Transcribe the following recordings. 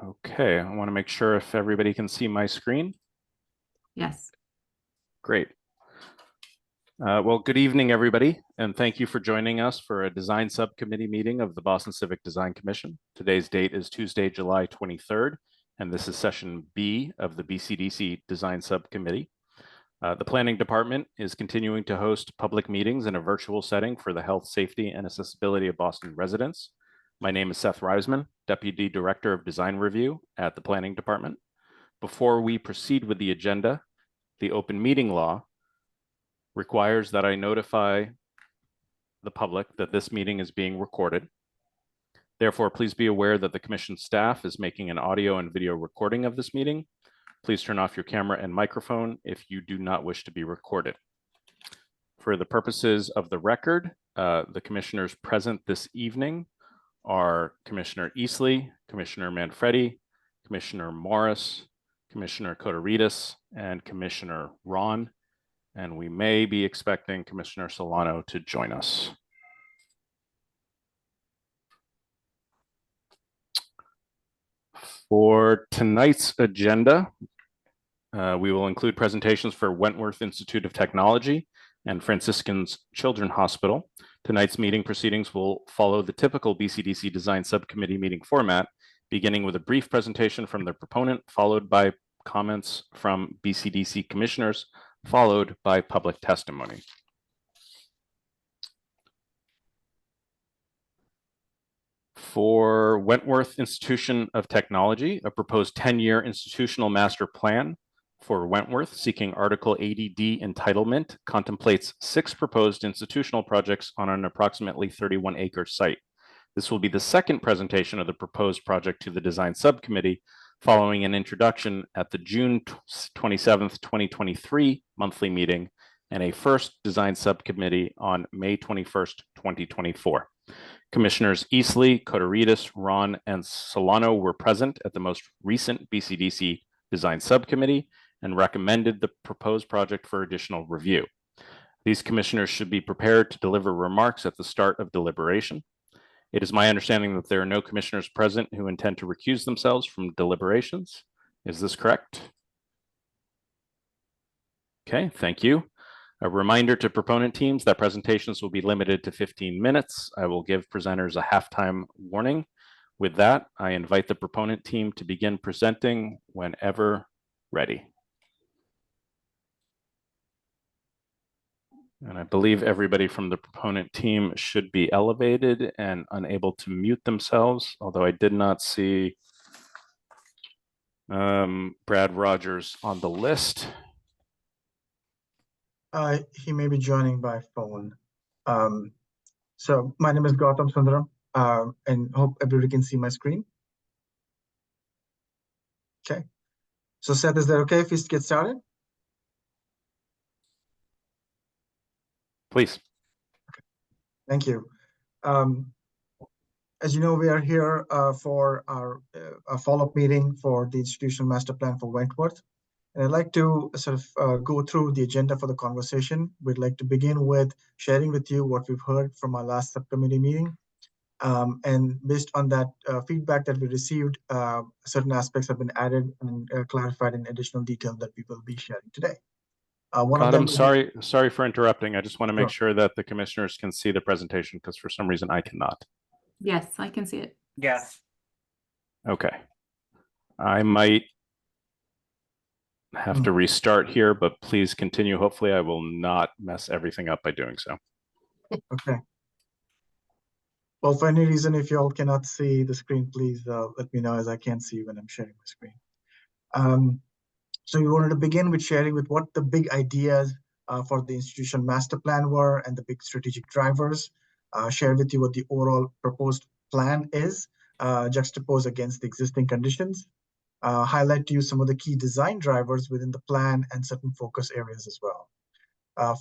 Okay, I want to make sure if everybody can see my screen. Yes. Great. Well, good evening, everybody, and thank you for joining us for a design subcommittee meeting of the Boston Civic Design Commission. Today's date is Tuesday, July 23rd, and this is session B of the BCDC Design Subcommittee. The Planning Department is continuing to host public meetings in a virtual setting for the health, safety, and accessibility of Boston residents. My name is Seth Reisman, Deputy Director of Design Review at the Planning Department. Before we proceed with the agenda, the open meeting law requires that I notify the public that this meeting is being recorded. Therefore, please be aware that the Commission staff is making an audio and video recording of this meeting. Please turn off your camera and microphone if you do not wish to be recorded. For the purposes of the record, the commissioners present this evening are Commissioner Easley, Commissioner Manfredi, Commissioner Morris, Commissioner Kotoridis, and Commissioner Ron. And we may be expecting Commissioner Solano to join us. For tonight's agenda, we will include presentations for Wentworth Institute of Technology and Franciscan's Children's Hospital. Tonight's meeting proceedings will follow the typical BCDC Design Subcommittee meeting format, beginning with a brief presentation from the proponent, followed by comments from BCDC commissioners, followed by public testimony. For Wentworth Institute of Technology, a proposed 10-year institutional master plan for Wentworth seeking Article 80D entitlement contemplates 6 proposed institutional projects on an approximately 31-acre site. This will be the second presentation of the proposed project to the Design Subcommittee, following an introduction at the June 27th, 2023 monthly meeting and a first Design Subcommittee on May 21st, 2024. Commissioners Easley, Kotoridis, Ron, and Solano were present at the most recent BCDC Design Subcommittee and recommended the proposed project for additional review. These commissioners should be prepared to deliver remarks at the start of deliberation. It is my understanding that there are no commissioners present who intend to recuse themselves from deliberations. Is this correct? Okay, thank you. A reminder to proponent teams that presentations will be limited to 15 minutes. I will give presenters a halftime warning. With that, I invite the proponent team to begin presenting whenever ready. And I believe everybody from the proponent team should be elevated and unable to mute themselves, although I did not see Brad Rogers on the list. He may be joining by phone. So my name is Gautam Sundaram, and hope everybody can see my screen. Okay. So Seth, is that okay if we get started? Please. Okay. Thank you. As you know, we are here for our follow-up meeting for the institutional master plan for Wentworth. And I'd like to sort of go through the agenda for the conversation. We'd like to begin with sharing with you what we've heard from our last subcommittee meeting. And based on that feedback that we received, certain aspects have been added and clarified in additional detail that we will be sharing today. I'm sorry for interrupting. I just want to make sure that the commissioners can see the presentation because for some reason I cannot. Yes, I can see it. Yes. Okay. I might have to restart here, but please continue. Hopefully I will not mess everything up by doing so. Okay. Well, for any reason, if you all cannot see the screen, please let me know, as I can't see when I'm sharing my screen. So we wanted to begin with sharing with what the big ideas for the institutional master plan were and the big strategic drivers, share with you what the overall proposed plan is, juxtaposed against the existing conditions, highlight to you some of the key design drivers within the plan and certain focus areas as well.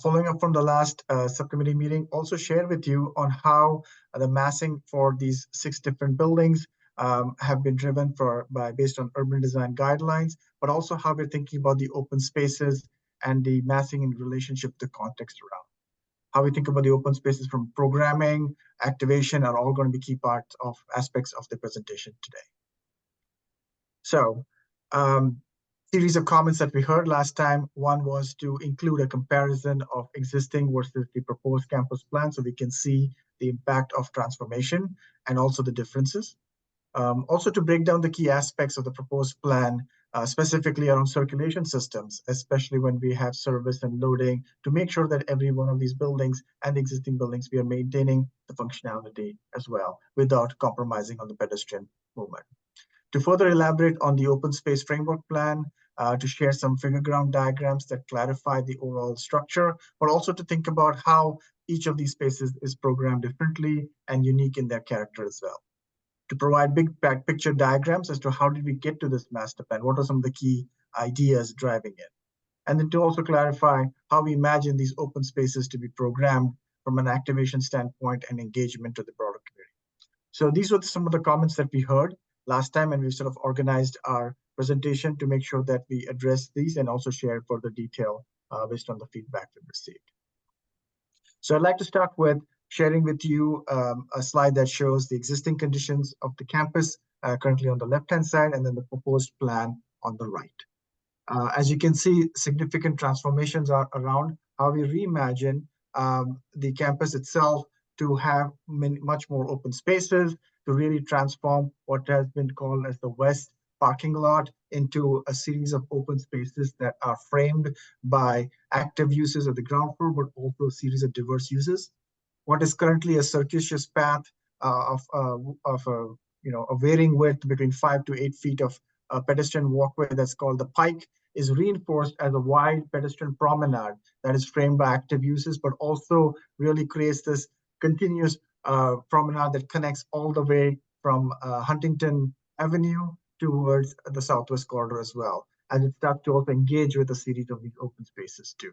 Following up from the last subcommittee meeting, also share with you on how the massing for these 6 different buildings have been driven based on urban design guidelines, but also how we're thinking about the open spaces and the massing in relationship to the context around. How we think about the open spaces from programming, activation are all going to be key parts of aspects of the presentation today. So, series of comments that we heard last time. One was to include a comparison of existing versus the proposed campus plan so we can see the impact of transformation and also the differences. Also to break down the key aspects of the proposed plan, specifically around circulation systems, especially when we have service and loading, to make sure that every one of these buildings and the existing buildings, we are maintaining the functionality as well without compromising on the pedestrian movement. To further elaborate on the open space framework plan, to share some figure ground diagrams that clarify the overall structure, but also to think about how each of these spaces is programmed differently and unique in their character as well. To provide big picture diagrams as to how did we get to this master plan, what are some of the key ideas driving it, and then to also clarify how we imagine these open spaces to be programmed from an activation standpoint and engagement to the broader community. So these were some of the comments that we heard last time, and we sort of organized our presentation to make sure that we address these and also share further detail based on the feedback we received. So I'd like to start with sharing with you a slide that shows the existing conditions of the campus currently on the left-hand side, and then the proposed plan on the right. As you can see, significant transformations are around how we reimagine the campus itself to have much more open spaces, to really transform what has been called as the West parking lot into a series of open spaces that are framed by active uses of the ground floor, but also a series of diverse uses. What is currently a circuitous path of a varying width between 5 to 8 feet of a pedestrian walkway that's called the Pike is reinforced as a wide pedestrian promenade that is framed by active uses, but also really creates this continuous promenade that connects all the way from Huntington Avenue towards the southwest corridor as well, as it starts to also engage with a series of these open spaces too.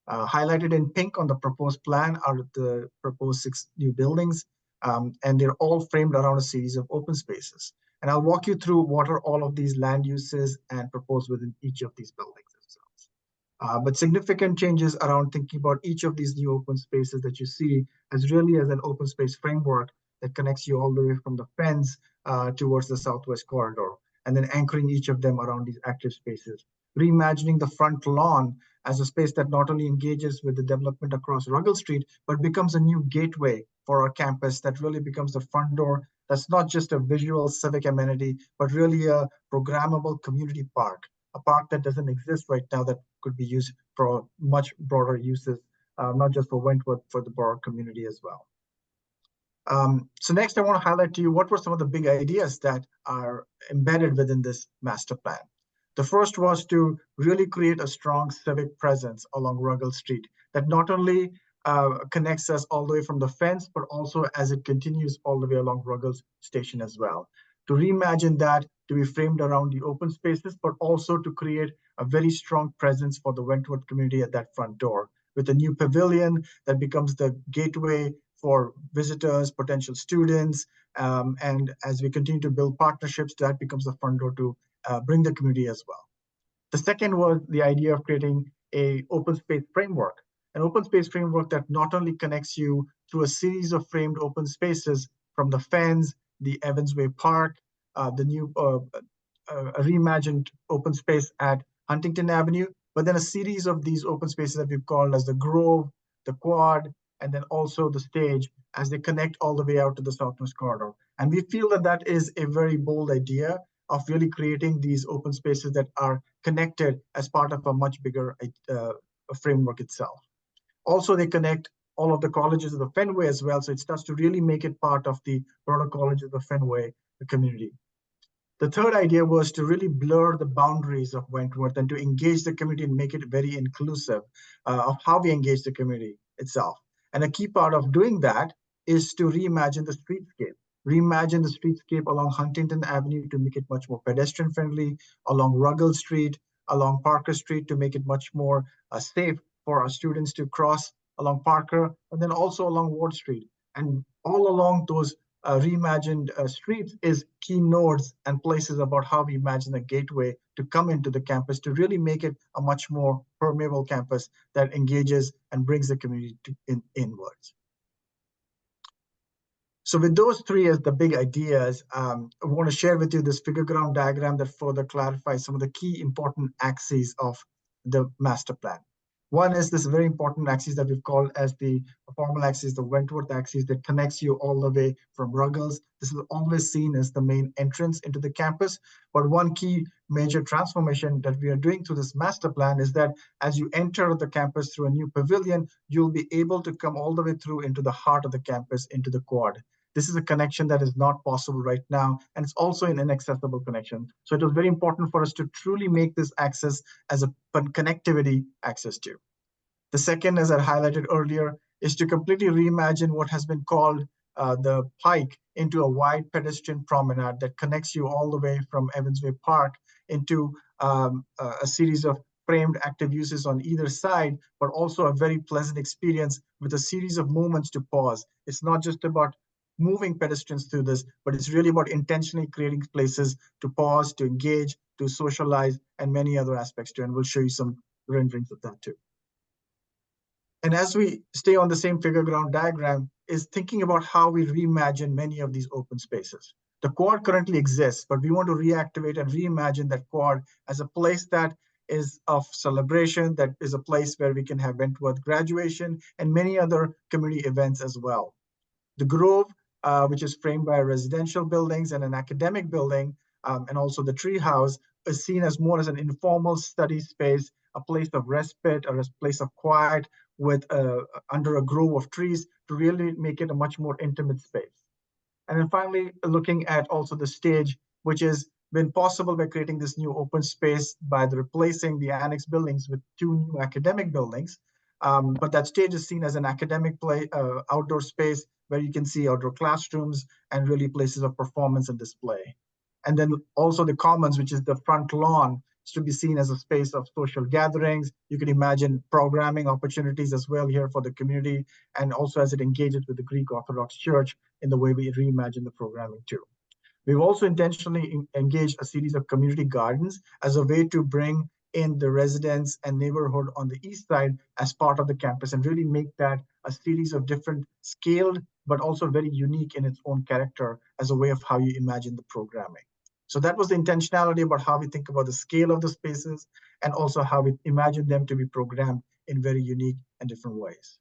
Highlighted in pink on the proposed plan are the proposed 6 new buildings, and they're all framed around a series of open spaces. And I'll walk you through what are all of these land uses and proposed within each of these buildings themselves. But significant changes around thinking about each of these new open spaces that you see as really as an open space framework that connects you all the way from the fence towards the southwest corridor, and then anchoring each of them around these active spaces. Reimagining the front lawn as a space that not only engages with the development across Ruggles Street, but becomes a new gateway for our campus that really becomes the front door. That's not just a visual civic amenity, but really a programmable community park, a park that doesn't exist right now that could be used for much broader uses, not just for Wentworth, for the broader community as well. So next, I want to highlight to you what were some of the big ideas that are embedded within this master plan. The first was to really create a strong civic presence along Ruggles Street that not only connects us all the way from the fence, but also as it continues all the way along Ruggles Station as well. To reimagine that to be framed around the open spaces, but also to create a very strong presence for the Wentworth community at that front door, with a new pavilion that becomes the gateway for visitors, potential students, and as we continue to build partnerships, that becomes the front door to bring the community as well. The second was the idea of creating an open space framework, an open space framework that not only connects you through a series of framed open spaces from the fence, the Evansway Park, the new reimagined open space at Huntington Avenue, but then a series of these open spaces that we've called as the Grove, the Quad, and then also the Stage as they connect all the way out to the southwest corridor. And we feel that that is a very bold idea of really creating these open spaces that are connected as part of a much bigger framework itself. Also, they connect all of the colleges of the Fenway as well, so it starts to really make it part of the broader colleges of the Fenway community. The third idea was to really blur the boundaries of Wentworth and to engage the community and make it very inclusive of how we engage the community itself. And a key part of doing that is to reimagine the streetscape. Reimagine the streetscape along Huntington Avenue to make it much more pedestrian friendly, along Ruggles Street, along Parker Street to make it much more safe for our students to cross along Parker, and then also along Ward Street. And all along those reimagined streets is key nodes and places about how we imagine a gateway to come into the campus to really make it a much more permeable campus that engages and brings the community inwards. So with those three as the big ideas, I want to share with you this figure ground diagram that further clarifies some of the key important axes of the master plan. One is this very important axis that we've called as the formal axis, the Wentworth axis, that connects you all the way from Ruggles. This is always seen as the main entrance into the campus. But one key major transformation that we are doing through this master plan is that as you enter the campus through a new pavilion, you'll be able to come all the way through into the heart of the campus, into the quad. This is a connection that is not possible right now, and it's also an inaccessible connection. So it was very important for us to truly make this access as a connectivity access to. The second, as I highlighted earlier, is to completely reimagine what has been called the Pike into a wide pedestrian promenade that connects you all the way from Evansway Park into a series of framed active uses on either side, but also a very pleasant experience with a series of moments to pause. It's not just about moving pedestrians through this, but it's really about intentionally creating places to pause, to engage, to socialize, and many other aspects too. And we'll show you some renderings of that too. And as we stay on the same figure ground diagram, is thinking about how we reimagine many of these open spaces. The quad currently exists, but we want to reactivate and reimagine that quad as a place that is of celebration, that is a place where we can have Wentworth graduation and many other community events as well. The Grove, which is framed by residential buildings and an academic building, and also the Treehouse, is seen as more as an informal study space, a place of respite or a place of quiet with under a grove of trees to really make it a much more intimate space. And then finally, looking at also the stage, which has been possible by creating this new open space by replacing the annex buildings with two new academic buildings. But that stage is seen as an academic outdoor space where you can see outdoor classrooms and really places of performance and display. And then also the commons, which is the front lawn, is to be seen as a space of social gatherings. You can imagine programming opportunities as well here for the community, and also as it engages with the Greek Orthodox Church in the way we reimagine the programming too. We've also intentionally engaged a series of community gardens as a way to bring in the residents and neighborhood on the east side as part of the campus and really make that a series of different scaled, but also very unique in its own character as a way of how you imagine the programming. So that was the intentionality about how we think about the scale of the spaces and also how we imagine them to be programmed in very unique and different ways.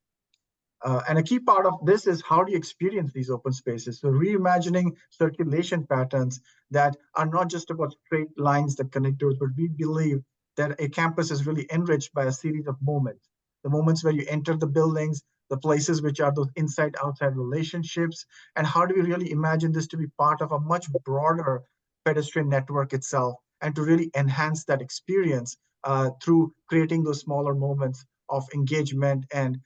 And a key part of this is how do you experience these open spaces? So reimagining circulation patterns that are not just about straight lines that connect doors, but we believe that a campus is really enriched by a series of moments. The moments where you enter the buildings, the places which are those inside-outside relationships, and how do we really imagine this to be part of a much broader pedestrian network itself, and to really enhance that experience through creating those smaller moments of engagement and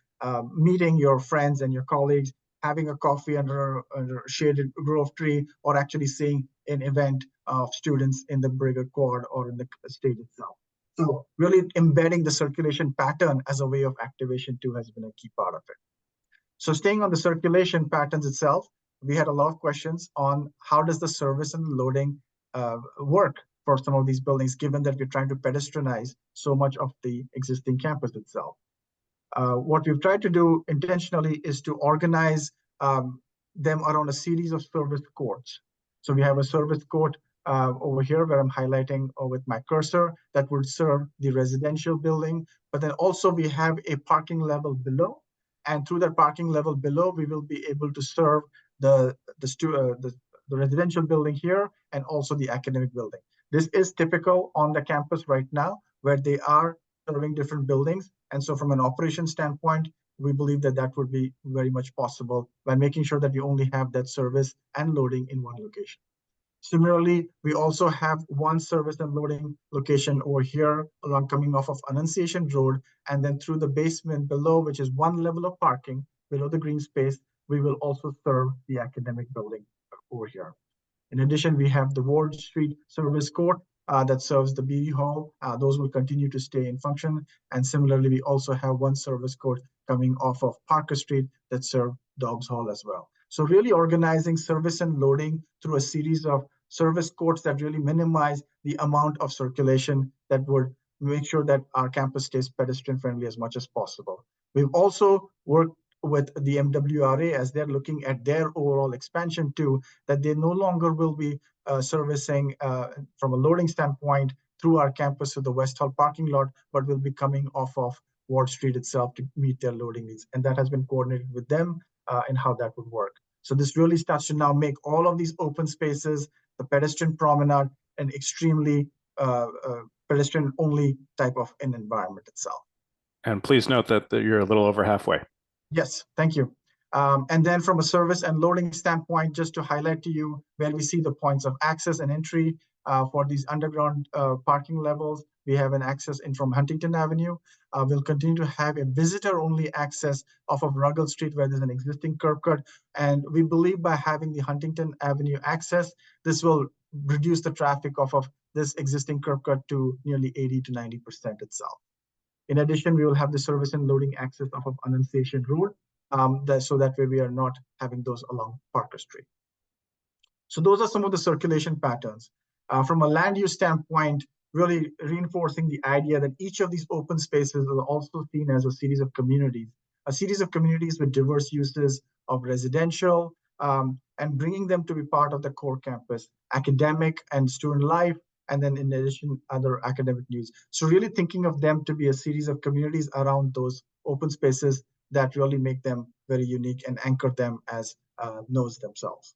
meeting your friends and your colleagues, having a coffee under a shaded grove tree, or actually seeing an event of students in the bigger quad or in the stage itself. So really embedding the circulation pattern as a way of activation too has been a key part of it. So staying on the circulation patterns itself, we had a lot of questions on how does the service and loading work for some of these buildings, given that we're trying to pedestrianize so much of the existing campus itself. What we've tried to do intentionally is to organize them around a series of service courts. So we have a service court over here where I'm highlighting with my cursor that would serve the residential building, but then also we have a parking level below. And through that parking level below, we will be able to serve the residential building here and also the academic building. This is typical on the campus right now, where they are serving different buildings. And so from an operation standpoint, we believe that that would be very much possible by making sure that we only have that service and loading in one location. Similarly, we also have one service and loading location over here along coming off of Annunciation Road, and then through the basement below, which is one level of parking below the green space, we will also serve the academic building over here. In addition, we have the Ward Street Service Court that serves the BD Hall. Those will continue to stay in function. And similarly, we also have one service court coming off of Parker Street that serve Dobbs Hall as well. So really organizing service and loading through a series of service courts that really minimize the amount of circulation that would make sure that our campus stays pedestrian friendly as much as possible. We've also worked with the MWRA as they're looking at their overall expansion too, that they no longer will be servicing from a loading standpoint through our campus to the West Hall parking lot, but will be coming off of Ward Street itself to meet their loading needs. And that has been coordinated with them and how that would work. So this really starts to now make all of these open spaces, the pedestrian promenade, an extremely pedestrian-only type of an environment itself. And please note that you're a little over halfway. Yes, thank you. And then from a service and loading standpoint, just to highlight to you where we see the points of access and entry for these underground parking levels, we have an access in from Huntington Avenue. We'll continue to have a visitor-only access off of Ruggles Street where there's an existing curb cut. And we believe by having the Huntington Avenue access, this will reduce the traffic off of this existing curb cut to nearly 80 to 90% itself. In addition, we will have the service and loading access off of Annunciation Road, so that way we are not having those along Parker Street. So those are some of the circulation patterns. From a land use standpoint, really reinforcing the idea that each of these open spaces are also seen as a series of communities with diverse uses of residential, and bringing them to be part of the core campus, academic and student life, and then in addition, other academic needs. So really thinking of them to be a series of communities around those open spaces that really make them very unique and anchor them as nodes themselves.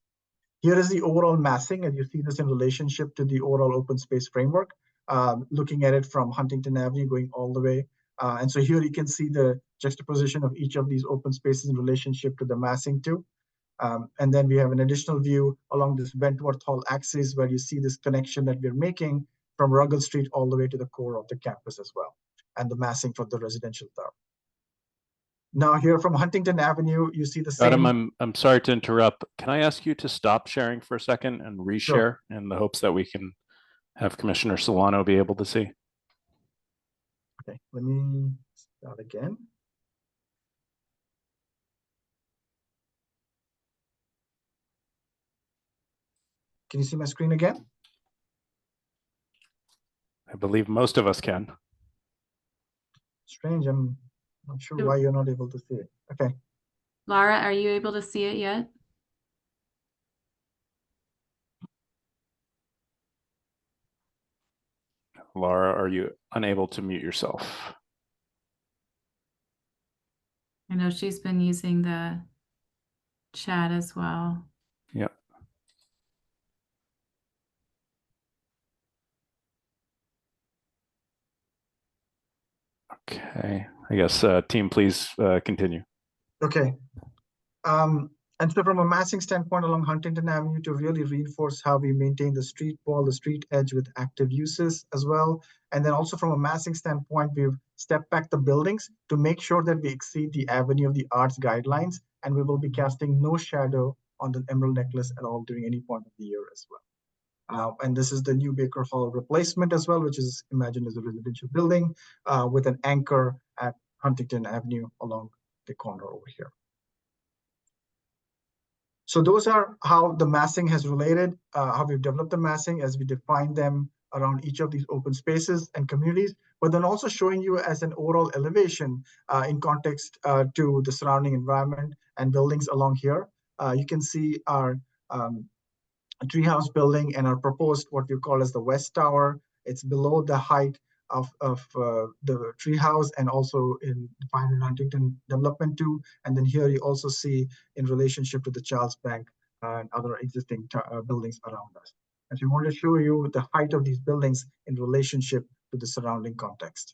Here is the overall massing, and you see this in relationship to the overall open space framework, looking at it from Huntington Avenue going all the way. And so here you can see the juxtaposition of each of these open spaces in relationship to the massing too. And then we have an additional view along this Wentworth Hall axis where you see this connection that we're making from Ruggles Street all the way to the core of the campus as well, and the massing for the residential tower. Now here from Huntington Avenue, you see the same. Adam, I'm sorry to interrupt. Can I ask you to stop sharing for a second and reshare Sure. in the hopes that we can have Commissioner Solano be able to see? Okay, let me start again. Can you see my screen again? I believe most of us can. Strange, I'm not sure why you're not able to see it. Okay. Laura, are you able to see it yet? Laura, are you unable to mute yourself? I know she's been using the chat as well. Yep. Okay, I guess team, please continue. Okay. And so from a massing standpoint along Huntington Avenue to really reinforce how we maintain the street wall, the street edge with active uses as well. And then also from a massing standpoint, we've stepped back the buildings to make sure that we exceed the Avenue of the Arts guidelines, and we will be casting no shadow on the Emerald Necklace at all during any point of the year as well. And this is the new Baker Hall replacement as well, which is imagined as a residential building with an anchor at Huntington Avenue along the corner over here. So those are how the massing has related, how we've developed the massing as we define them around each of these open spaces and communities, but then also showing you as an overall elevation in context to the surrounding environment and buildings along here. You can see our treehouse building and our proposed what we call as the West Tower. It's below the height of the treehouse and also in defined in Huntington development too. And then here you also see in relationship to the Charles Bank and other existing buildings around us. And so we want to show you the height of these buildings in relationship to the surrounding context.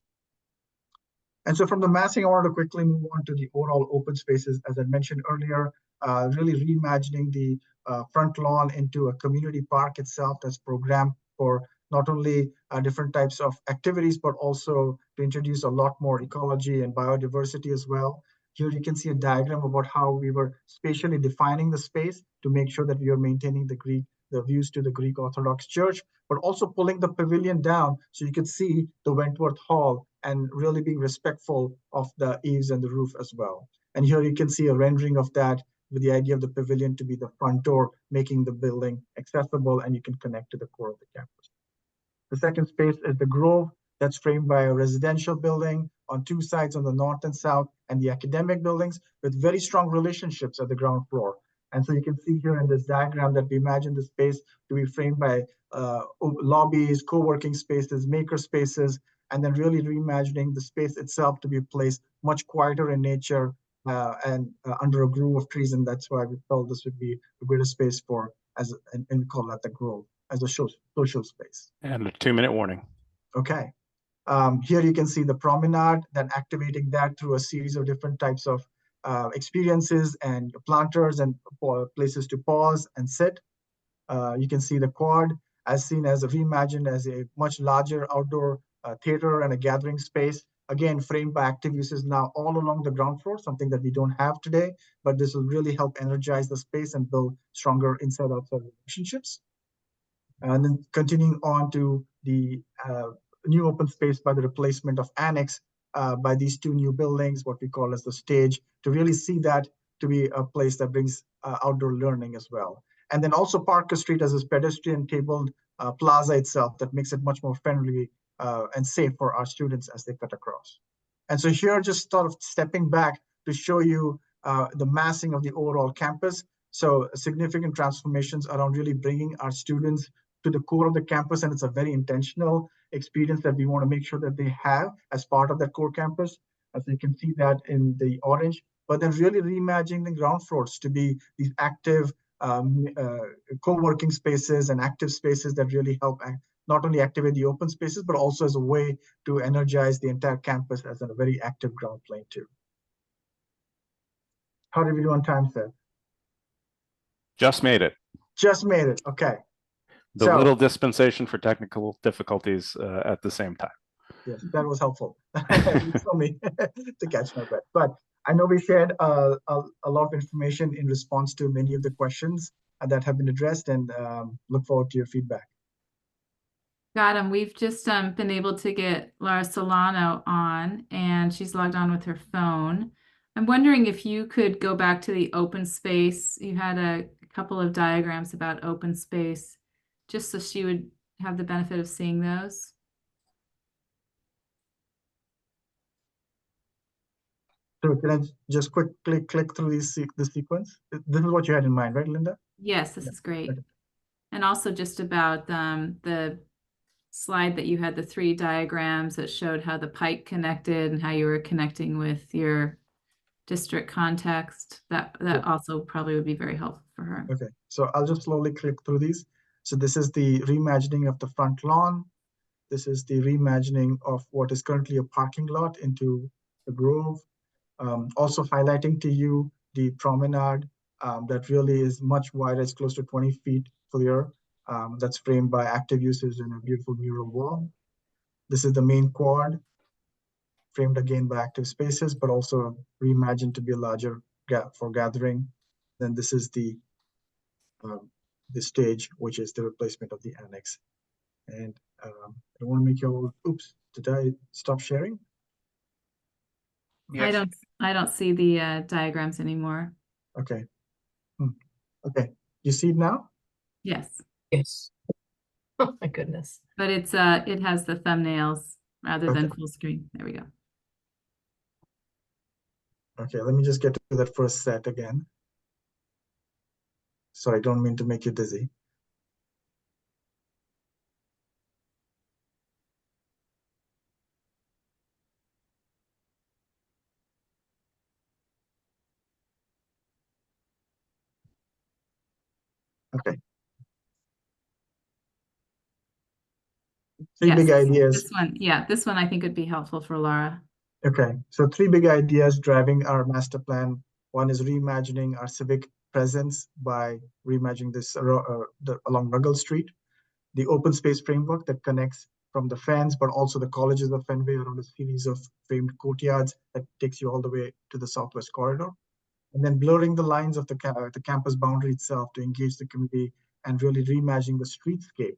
And so from the massing, I want to quickly move on to the overall open spaces, as I mentioned earlier, really reimagining the front lawn into a community park itself that's programmed for not only different types of activities, but also to introduce a lot more ecology and biodiversity as well. Here you can see a diagram about how we were spatially defining the space to make sure that we are maintaining the views to the Greek Orthodox Church, but also pulling the pavilion down so you could see the Wentworth Hall and really being respectful of the eaves and the roof as well. And here you can see a rendering of that with the idea of the pavilion to be the front door, making the building accessible and you can connect to the core of the campus. The second space is the Grove that's framed by a residential building on two sides, on the north and south, and the academic buildings with very strong relationships at the ground floor. And so you can see here in this diagram that we imagine the space to be framed by lobbies, co-working spaces, maker spaces, and then really reimagining the space itself to be a place much quieter in nature and under a grove of trees. And that's why we felt this would be a greater space for, and we call that the grove, as a social space. And a 2-minute warning. Okay. Here you can see the promenade, then activating that through a series of different types of experiences and planters and places to pause and sit. You can see the quad as seen as reimagined as a much larger outdoor theater and a gathering space, again framed by active uses now all along the ground floor, something that we don't have today, but this will really help energize the space and build stronger inside-outside relationships. And then continuing on to the new open space by the replacement of annex by these two new buildings, what we call as the stage, to really see that to be a place that brings outdoor learning as well. And then also Parker Street as a pedestrian tabled plaza itself that makes it much more friendly and safe for our students as they cut across. And so here, just sort of stepping back to show you the massing of the overall campus. So significant transformations around really bringing our students to the core of the campus, and it's a very intentional experience that we want to make sure that they have as part of that core campus, as you can see that in the orange, but then really reimagining the ground floors to be these active co-working spaces and active spaces that really help not only activate the open spaces, but also as a way to energize the entire campus as a very active ground plane too. How did we do on time, Seth? Just made it. Just made it, okay. The little dispensation for technical difficulties at the same time. Yes, that was helpful for me to catch my breath. But I know we shared a lot of information in response to many of the questions that have been addressed, and look forward to your feedback. Got him. We've just been able to get Laura Solano on, and she's logged on with her phone. I'm wondering if you could go back to the open space. You had a couple of diagrams about open space, just so she would have the benefit of seeing those. So can I just quickly click through the sequence? This is what you had in mind, right, Linda? Yes, this is great. Okay. And also just about the slide that you had, the 3 diagrams that showed how the pike connected and how you were connecting with your district context. That also probably would be very helpful for her. Okay, so I'll just slowly click through these. So this is the reimagining of the front lawn. This is the reimagining of what is currently a parking lot into a grove. Also highlighting to you the promenade that really is much wider. It's close to 20 feet clear. That's framed by active uses in a beautiful mural wall. This is the main quad, framed again by active spaces, but also reimagined to be a larger for gathering. Then this is the stage, which is the replacement of the annex. And I want to make you all, oops, did I stop sharing? Yes. I don't see the diagrams anymore. Okay. Okay. You see it now? Yes. Yes. Oh my goodness. But it's it has the thumbnails rather than full screen. There we go. Okay, let me just get to that first set again. Sorry, I don't mean to make you dizzy. Okay. Three big ideas. This one, yeah, this one I think would be helpful for Laura. Okay, so 3 big ideas driving our master plan. One is reimagining our civic presence by reimagining this along Ruggles Street. The open space framework that connects from the fens, but also the colleges of Fenway around a series of framed courtyards that takes you all the way to the southwest corridor. And then blurring the lines of the campus boundary itself to engage the community and really reimagining the streetscape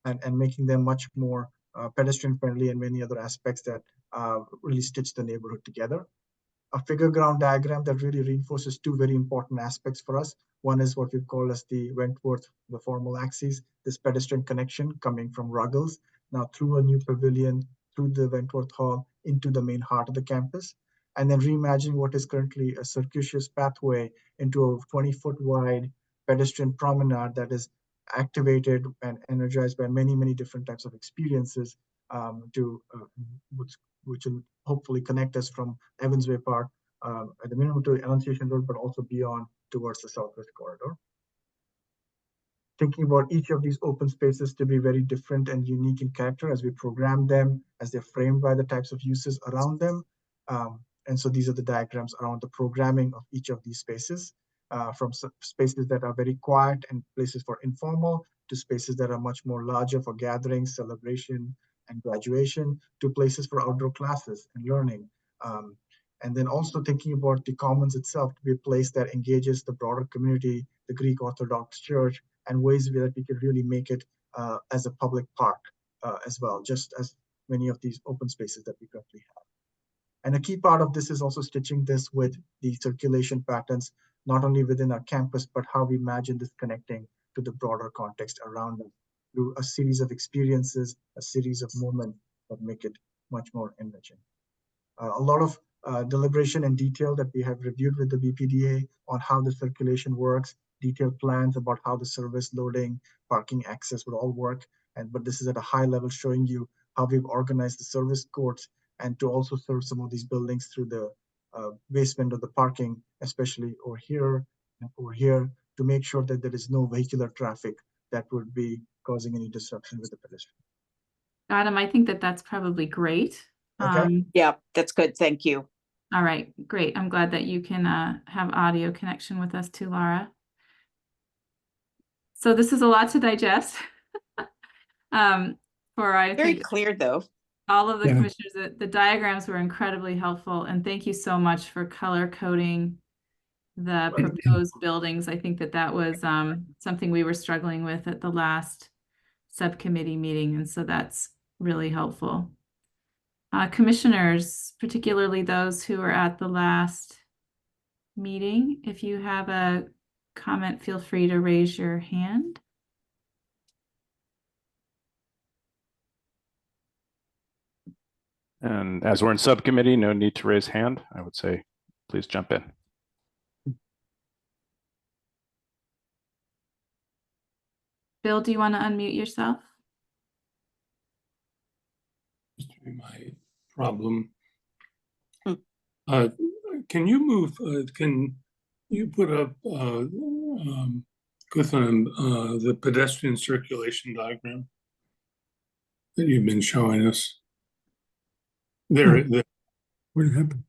and making them much more pedestrian friendly and many other aspects that really stitch the neighborhood together. A figure ground diagram that really reinforces 2 very important aspects for us. One is what we call as the Wentworth, the formal axis, this pedestrian connection coming from Ruggles, now through a new pavilion, through the Wentworth Hall, into the main heart of the campus, and then reimagining what is currently a circuitous pathway into a 20-foot wide pedestrian promenade that is activated and energized by many, many different types of experiences which will hopefully connect us from Evansway Park at the minimum to Annunciation Road, but also beyond towards the Southwest Corridor. Thinking about each of these open spaces to be very different and unique in character as we program them, as they're framed by the types of uses around them. And so these are the diagrams around the programming of each of these spaces, from spaces that are very quiet and places for informal, to spaces that are much more larger for gatherings, celebration, and graduation, to places for outdoor classes and learning. And then also thinking about the Commons itself to be a place that engages the broader community, the Greek Orthodox Church, and ways that we could really make it as a public park as well, just as many of these open spaces that we currently have. And a key part of this is also stitching this with the circulation patterns, not only within our campus, but how we imagine this connecting to the broader context around us through a series of experiences, a series of moments that make it much more enriching. A lot of deliberation and detail that we have reviewed with the BPDA on how the circulation works, detailed plans about how the service loading, parking access would all work. But this is at a high level showing you how we've organized the service courts and to also serve some of these buildings through the basement of the parking, especially over here and over here, to make sure that there is no vehicular traffic that would be causing any disruption with the pedestrian. Adam, I think that that's probably great. Okay. Yeah, that's good. Thank you. All right, great. I'm glad that you can have audio connection with us too, Laura. So this is a lot to digest. I Very think clear, though. all of the commissioners, the diagrams were incredibly helpful, and thank you so much for color coding the proposed buildings. I think that that was something we were struggling with at the last subcommittee meeting, and so that's really helpful. Commissioners, particularly those who were at the last meeting, if you have a comment, feel free to raise your hand. And as we're in subcommittee, no need to raise hand. I would say, please jump in. Bill, do you want to unmute yourself? My problem. Can you move? Can you put up, Gutham, the pedestrian circulation diagram that you've been showing us? There. What happened?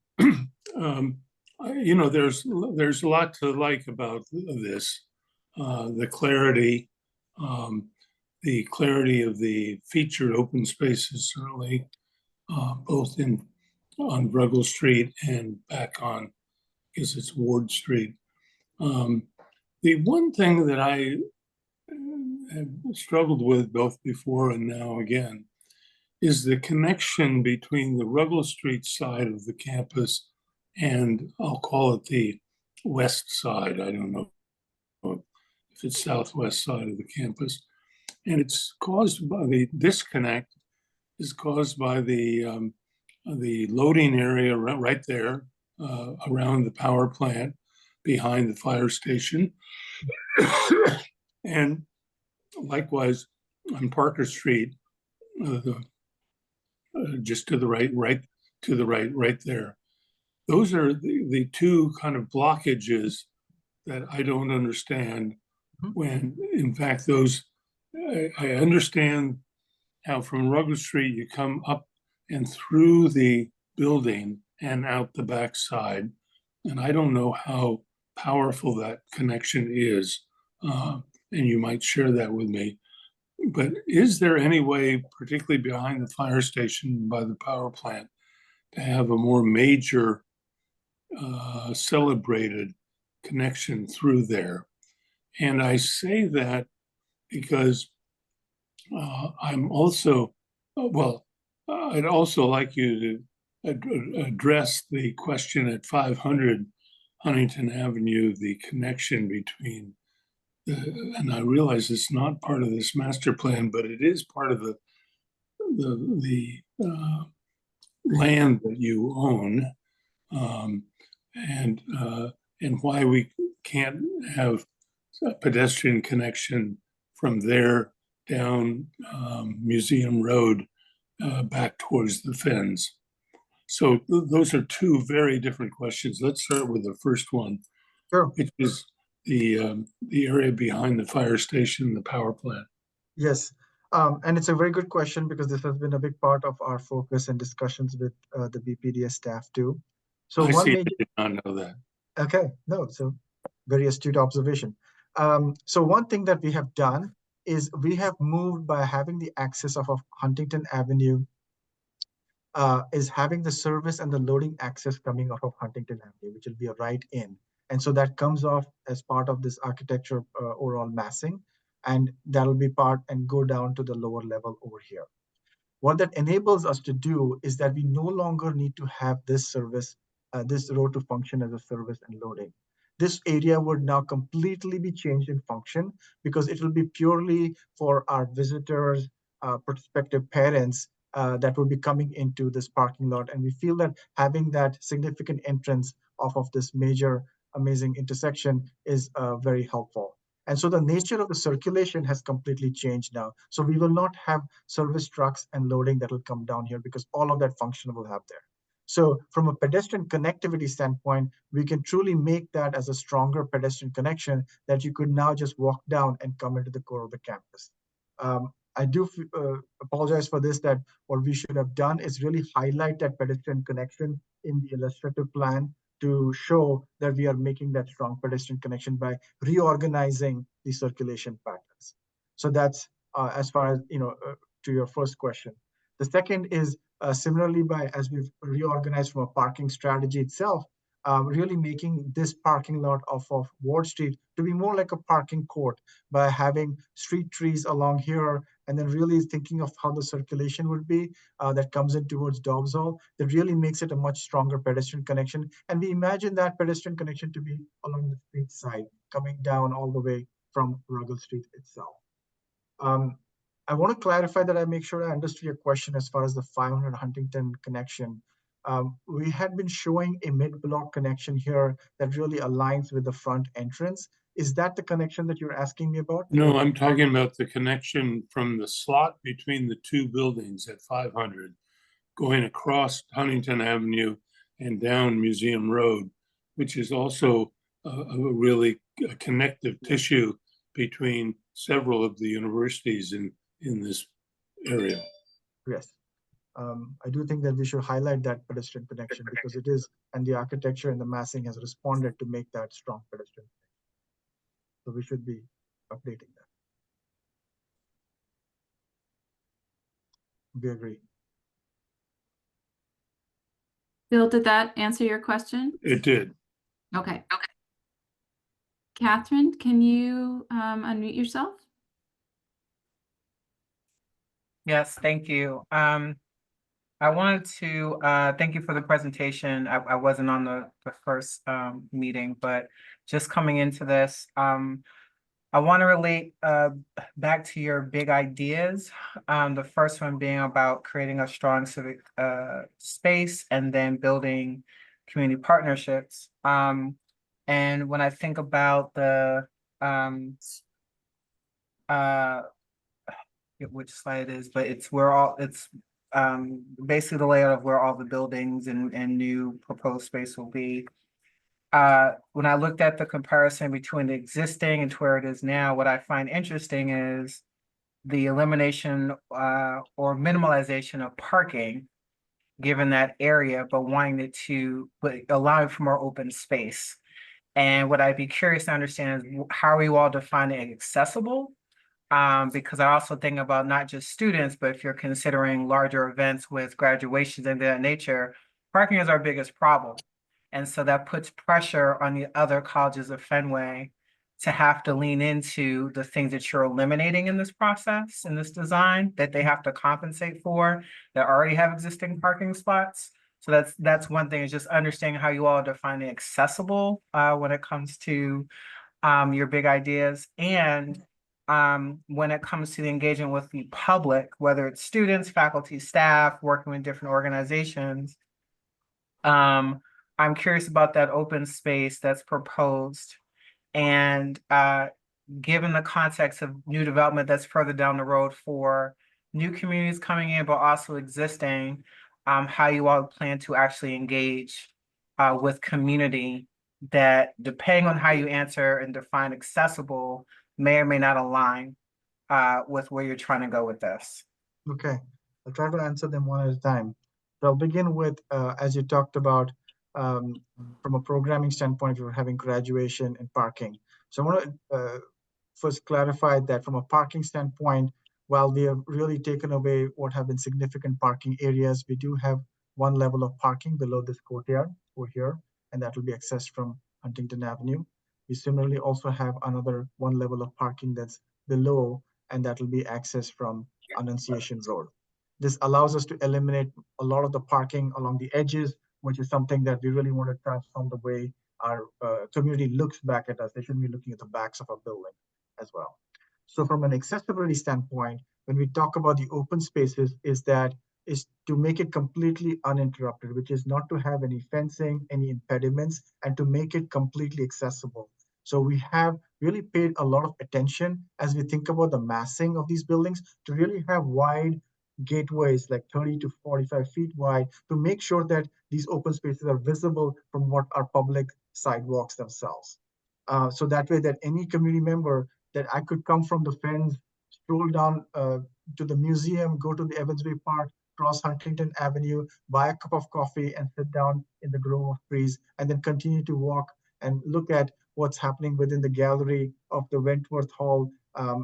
You know, there's a lot to like about this. The clarity of the featured open spaces, certainly, both on Ruggles Street and back on, I guess it's Ward Street. The one thing that I have struggled with both before and now again is the connection between the Ruggles Street side of the campus and I'll call it the west side. I don't know if it's southwest side of the campus. And it's caused by the disconnect is caused by the loading area right there around the power plant behind the fire station. And likewise on Parker Street, just to the right there. Those are the two kind of blockages that I don't understand when, in fact, those, I understand how from Ruggles Street you come up and through the building and out the back side. And I don't know how powerful that connection is. And you might share that with me. But is there any way, particularly behind the fire station by the power plant, to have a more major celebrated connection through there? And I say that because I'm also, I'd also like you to address the question at 500 Huntington Avenue, the connection between, and I realize it's not part of this master plan, but it is part of the land that you own, and why we can't have a pedestrian connection from there down Museum Road back towards the Fens. So those are two very different questions. Let's start with the first one, Sure. which is the area behind the fire station, the power plant. Yes. And it's a very good question because this has been a big part of our focus and discussions with the BPDS staff too. So I one see, I major, did not know that. okay, no, so very astute observation. So one thing that we have done is we have moved by having the access of Huntington Avenue, is having the service and the loading access coming off of Huntington Avenue, which will be a right in. And so that comes off as part of this architecture overall massing, and that'll be part and go down to the lower level over here. What that enables us to do is that we no longer need to have this service, this road to function as a service and loading. This area would now completely be changed in function because it will be purely for our visitors, prospective parents that will be coming into this parking lot. And we feel that having that significant entrance off of this major, amazing intersection is very helpful. And so the nature of the circulation has completely changed now. So we will not have service trucks and loading that will come down here because all of that function will have there. So from a pedestrian connectivity standpoint, we can truly make that as a stronger pedestrian connection that you could now just walk down and come into the core of the campus. I do apologize for this, that what we should have done is really highlight that pedestrian connection in the illustrative plan to show that we are making that strong pedestrian connection by reorganizing the circulation patterns. So that's as far as, to your first question. The second is similarly as we've reorganized from a parking strategy itself, really making this parking lot off of Ward Street to be more like a parking court by having street trees along here, and then really thinking of how the circulation would be that comes in towards Dobbs Hall, that really makes it a much stronger pedestrian connection. And we imagine that pedestrian connection to be along the street side, coming down all the way from Ruggles Street itself. I want to clarify that I make sure I understood your question as far as the 500 Huntington connection. We had been showing a mid-block connection here that really aligns with the front entrance. Is that the connection that you're asking me about? No, I'm talking about the connection from the slot between the two buildings at 500, going across Huntington Avenue and down Museum Road, which is also a really connective tissue between several of the universities in this area. Yes. I do think that we should highlight that pedestrian connection because it is, and the architecture and the massing has responded to make that strong pedestrian connection. So we should be updating that. We agree. Bill, did that answer your question? It did. Okay. Catherine, can you unmute yourself? Yes, thank you. I wanted to thank you for the presentation. I wasn't on the first meeting, but just coming into this, I want to relate back to your big ideas. The first one being about creating a strong civic space and then building community partnerships. And when I think about the which slide it is, but it's where all it's basically the layout of where all the buildings and new proposed space will be. When I looked at the comparison between the existing and to where it is now, what I find interesting is the elimination or minimalization of parking, given that area, but wanting it to allow for more open space. And what I'd be curious to understand is how are you all defining accessible? Because I also think about not just students, but if you're considering larger events with graduations and that nature, parking is our biggest problem. And so that puts pressure on the other colleges of Fenway to have to lean into the things that you're eliminating in this process, in this design, that they have to compensate for that already have existing parking spots. So that's one thing, is just understanding how you all define accessible when it comes to your big ideas. And when it comes to the engagement with the public, whether it's students, faculty, staff, working with different organizations. I'm curious about that open space that's proposed. And given the context of new development that's further down the road for new communities coming in, but also existing, how you all plan to actually engage with community that, depending on how you answer and define accessible, may or may not align with where you're trying to go with this. Okay, I'll try to answer them one at a time. So I'll begin with, as you talked about, from a programming standpoint, we're having graduation and parking. So I want to first clarify that from a parking standpoint, while we have really taken away what have been significant parking areas, we do have one level of parking below this courtyard over here, and that will be accessed from Huntington Avenue. We similarly also have another one level of parking that's below, and that will be accessed from Annunciation Road. This allows us to eliminate a lot of the parking along the edges, which is something that we really want to transform the way our community looks back at us. They shouldn't be looking at the backs of our building as well. So from an accessibility standpoint, when we talk about the open spaces, is to make it completely uninterrupted, which is not to have any fencing, any impediments, and to make it completely accessible. So we have really paid a lot of attention as we think about the massing of these buildings to really have wide gateways, like 30 to 45 feet wide, to make sure that these open spaces are visible from what are public sidewalks themselves. So that way that any community member, that I could come from the fence, stroll down to the museum, go to the Evansville Park, cross Huntington Avenue, buy a cup of coffee and sit down in the grove of trees, and then continue to walk and look at what's happening within the gallery of the Wentworth Hall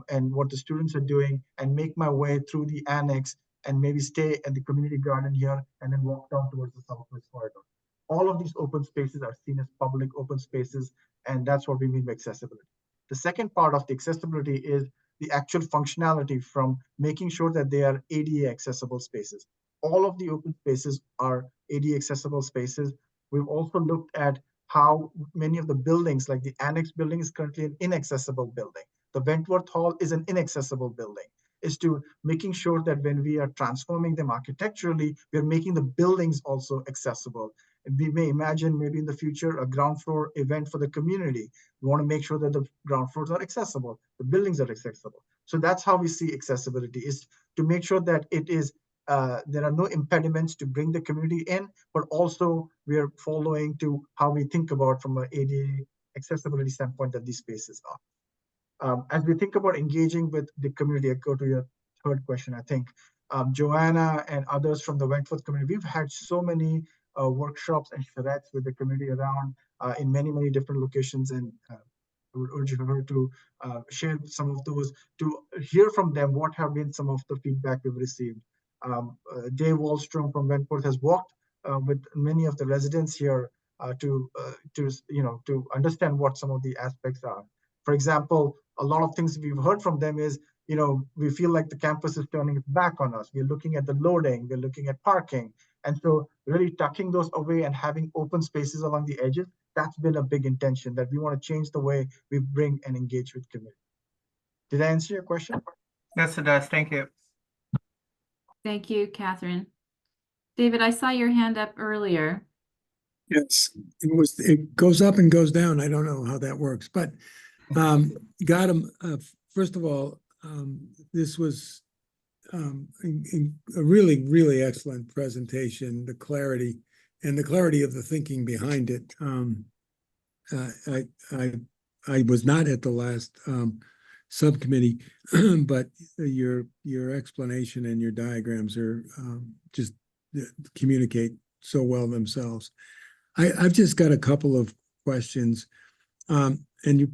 and what the students are doing, and make my way through the annex and maybe stay at the community garden here and then walk down towards the Southwest Corridor. All of these open spaces are seen as public open spaces, and that's what we mean by accessibility. The second part of the accessibility is the actual functionality, from making sure that they are ADA accessible spaces. All of the open spaces are ADA accessible spaces. We've also looked at how many of the buildings, like the annex building, is currently an inaccessible building. The Wentworth Hall is an inaccessible building. Is to making sure that when we are transforming them architecturally, we're making the buildings also accessible. And we may imagine maybe in the future a ground floor event for the community. We want to make sure that the ground floors are accessible, the buildings are accessible. So that's how we see accessibility, is to make sure that it is there are no impediments to bring the community in, but also we are following to how we think about from an ADA accessibility standpoint that these spaces are. As we think about engaging with the community, I go to your third question, I think. Joanna and others from the Wentworth community, we've had so many workshops and charrettes with the community around in many, many different locations, and I would urge her to share some of those, to hear from them what have been some of the feedback we've received. Dave Wallstrom from Wentworth has walked with many of the residents here to understand what some of the aspects are. For example, a lot of things we've heard from them is, we feel like the campus is turning its back on us. We're looking at the loading, we're looking at parking. And so really tucking those away and having open spaces along the edges, that's been a big intention, that we want to change the way we bring and engage with community. Did I answer your question? Yes, it does. Thank you. Thank you, Catherine. David, I saw your hand up earlier. Yes, it goes up and goes down. I don't know how that works, but got him. First of all, this was a really, really excellent presentation. The clarity of the thinking behind it. I was not at the last subcommittee, but your explanation and your diagrams are just communicate so well themselves. I've just got a couple of questions, and you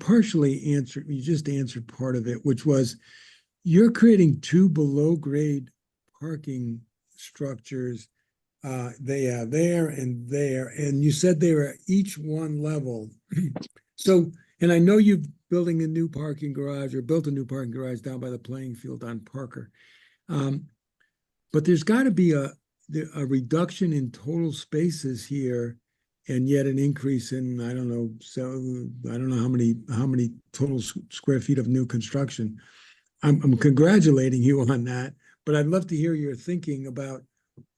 just answered part of it, which was you're creating two below grade parking structures. They are there and there, and you said they were each one level. So, and I know you're building a new parking garage, or built a new parking garage down by the playing field on Parker. But there's got to be a reduction in total spaces here, and yet an increase in, I don't know how many total square feet of new construction. I'm congratulating you on that, but I'd love to hear your thinking about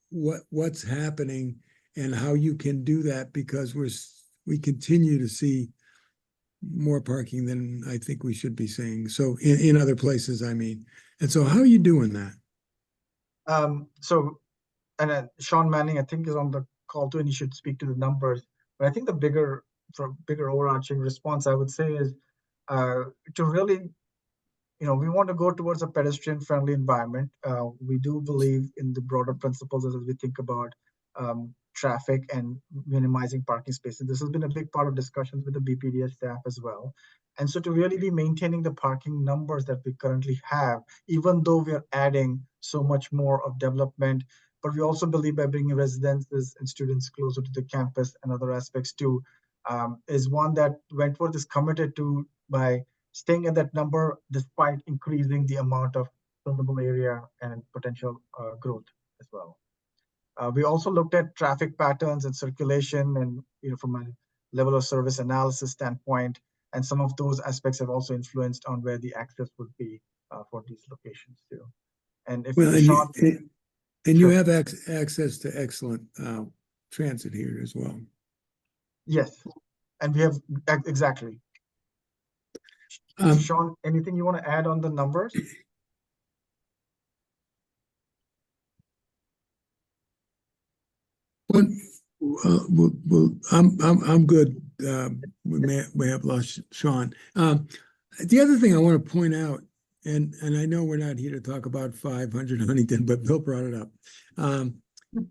what's happening and how you can do that, because we continue to see more parking than I think we should be seeing. So in other places, I mean. And so how are you doing that? So, and Sean Manning, I think, is on the call too, and he should speak to the numbers. But I think the bigger overarching response, I would say, is to really, we want to go towards a pedestrian-friendly environment. We do believe in the broader principles as we think about traffic and minimizing parking spaces. This has been a big part of discussions with the BPDS staff as well. And so to really be maintaining the parking numbers that we currently have, even though we are adding so much more of development, but we also believe by bringing residences and students closer to the campus and other aspects too, is one that Wentworth is committed to by staying at that number despite increasing the amount of buildable area and potential growth as well. We also looked at traffic patterns and circulation, and from a level of service analysis standpoint, and some of those aspects have also influenced on where the access would be for these locations too. And if Sean, you have access to excellent transit here as well. Yes, and we have exactly. Sean, anything you want to add on the numbers? Well, I'm good. We may have lost Sean. The other thing I want to point out, and I know we're not here to talk about 500 Huntington, but Bill brought it up.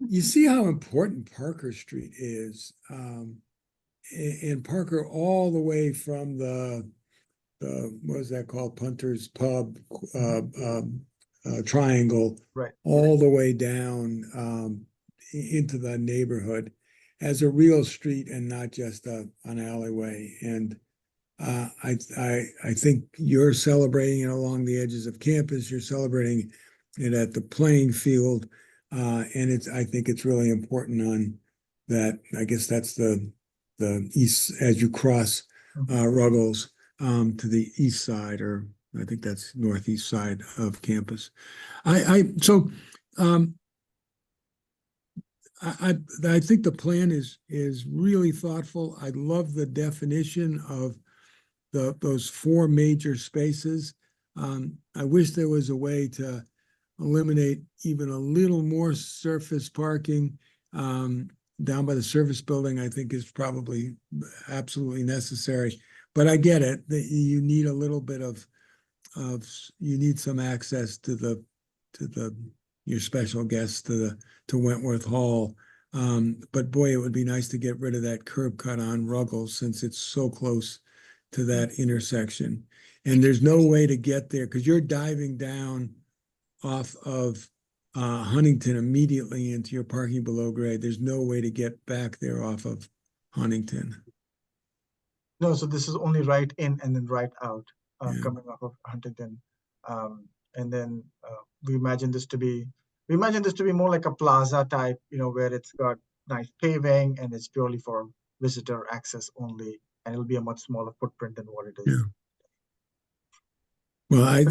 You see how important Parker Street is, and Parker all the way from the what is that called, Punter's Pub, Triangle, right, all the way down into the neighborhood as a real street and not just an alleyway. And I think you're celebrating it along the edges of campus. You're celebrating it at the playing field, and I think it's really important on that. I guess that's the east as you cross Ruggles to the east side, or I think that's northeast side of campus. I think the plan is really thoughtful. I love the definition of those four major spaces. I wish there was a way to eliminate even a little more surface parking down by the service building. I think is probably absolutely necessary. But I get it that you need a little bit of you need some access to your special guests to Wentworth Hall. But boy, it would be nice to get rid of that curb cut on Ruggles since it's so close to that intersection. And there's no way to get there because you're diving down off of Huntington immediately into your parking below grade. There's no way to get back there off of Huntington. No, so this is only right in and then right out, Yeah. coming off of Huntington. And then we imagine this to be more like a plaza type, where it's got nice paving and it's purely for visitor access only, and it'll be a much smaller footprint than what it is. Yeah. Well, I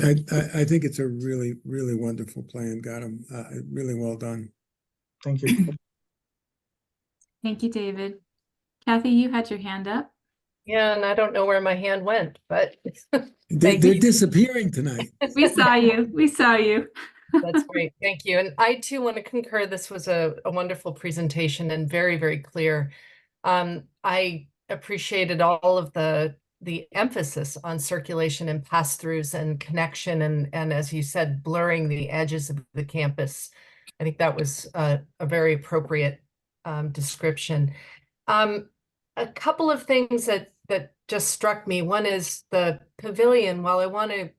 think it's a really, really wonderful plan, Gautam. Really well done. Thank you. Thank you, David. Kathy, you had your hand up. Yeah, and I don't know where my hand went, but They're you. disappearing tonight. We saw you. We saw you. That's great. Thank you. And I too want to concur. This was a wonderful presentation and very, very clear. I appreciated all of the emphasis on circulation and pass-throughs and connection and as you said, blurring the edges of the campus. I think that was a very appropriate description. A couple of things that just struck me. One is the pavilion. While I want to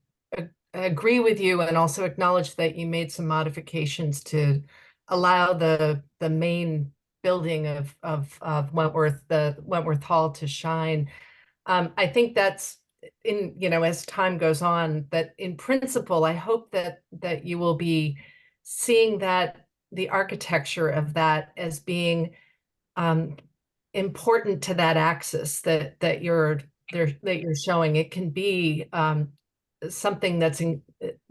agree with you and also acknowledge that you made some modifications to allow the main building of Wentworth, the Wentworth Hall, to shine. I think that's as time goes on, that in principle, I hope that you will be seeing that the architecture of that as being important to that axis that you're showing. It can be something that's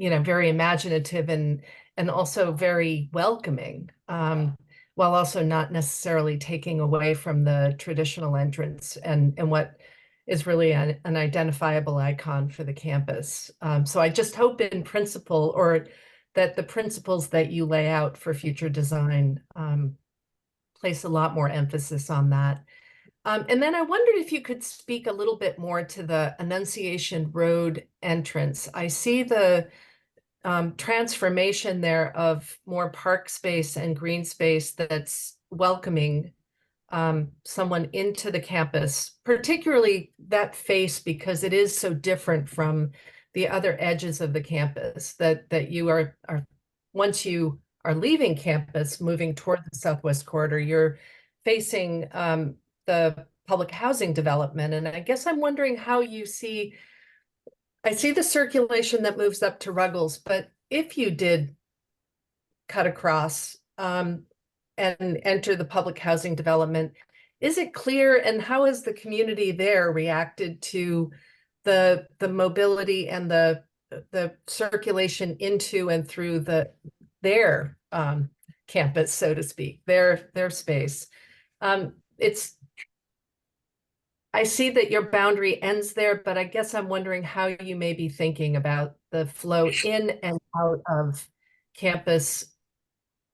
very imaginative and also very welcoming, while also not necessarily taking away from the traditional entrance and what is really an identifiable icon for the campus. So I just hope in principle, or that the principles that you lay out for future design place a lot more emphasis on that. And then I wondered if you could speak a little bit more to the Annunciation Road entrance. I see the transformation there of more park space and green space that's welcoming someone into the campus, particularly that face, because it is so different from the other edges of the campus that you are once you are leaving campus, moving toward the Southwest Corridor, you're facing the public housing development. And I guess I'm wondering how you see, I see the circulation that moves up to Ruggles, but if you did cut across and enter the public housing development, is it clear, and how has the community there reacted to the mobility and the circulation into and through their campus, so to speak, their space? I see that your boundary ends there, but I guess I'm wondering how you may be thinking about the flow in and out of campus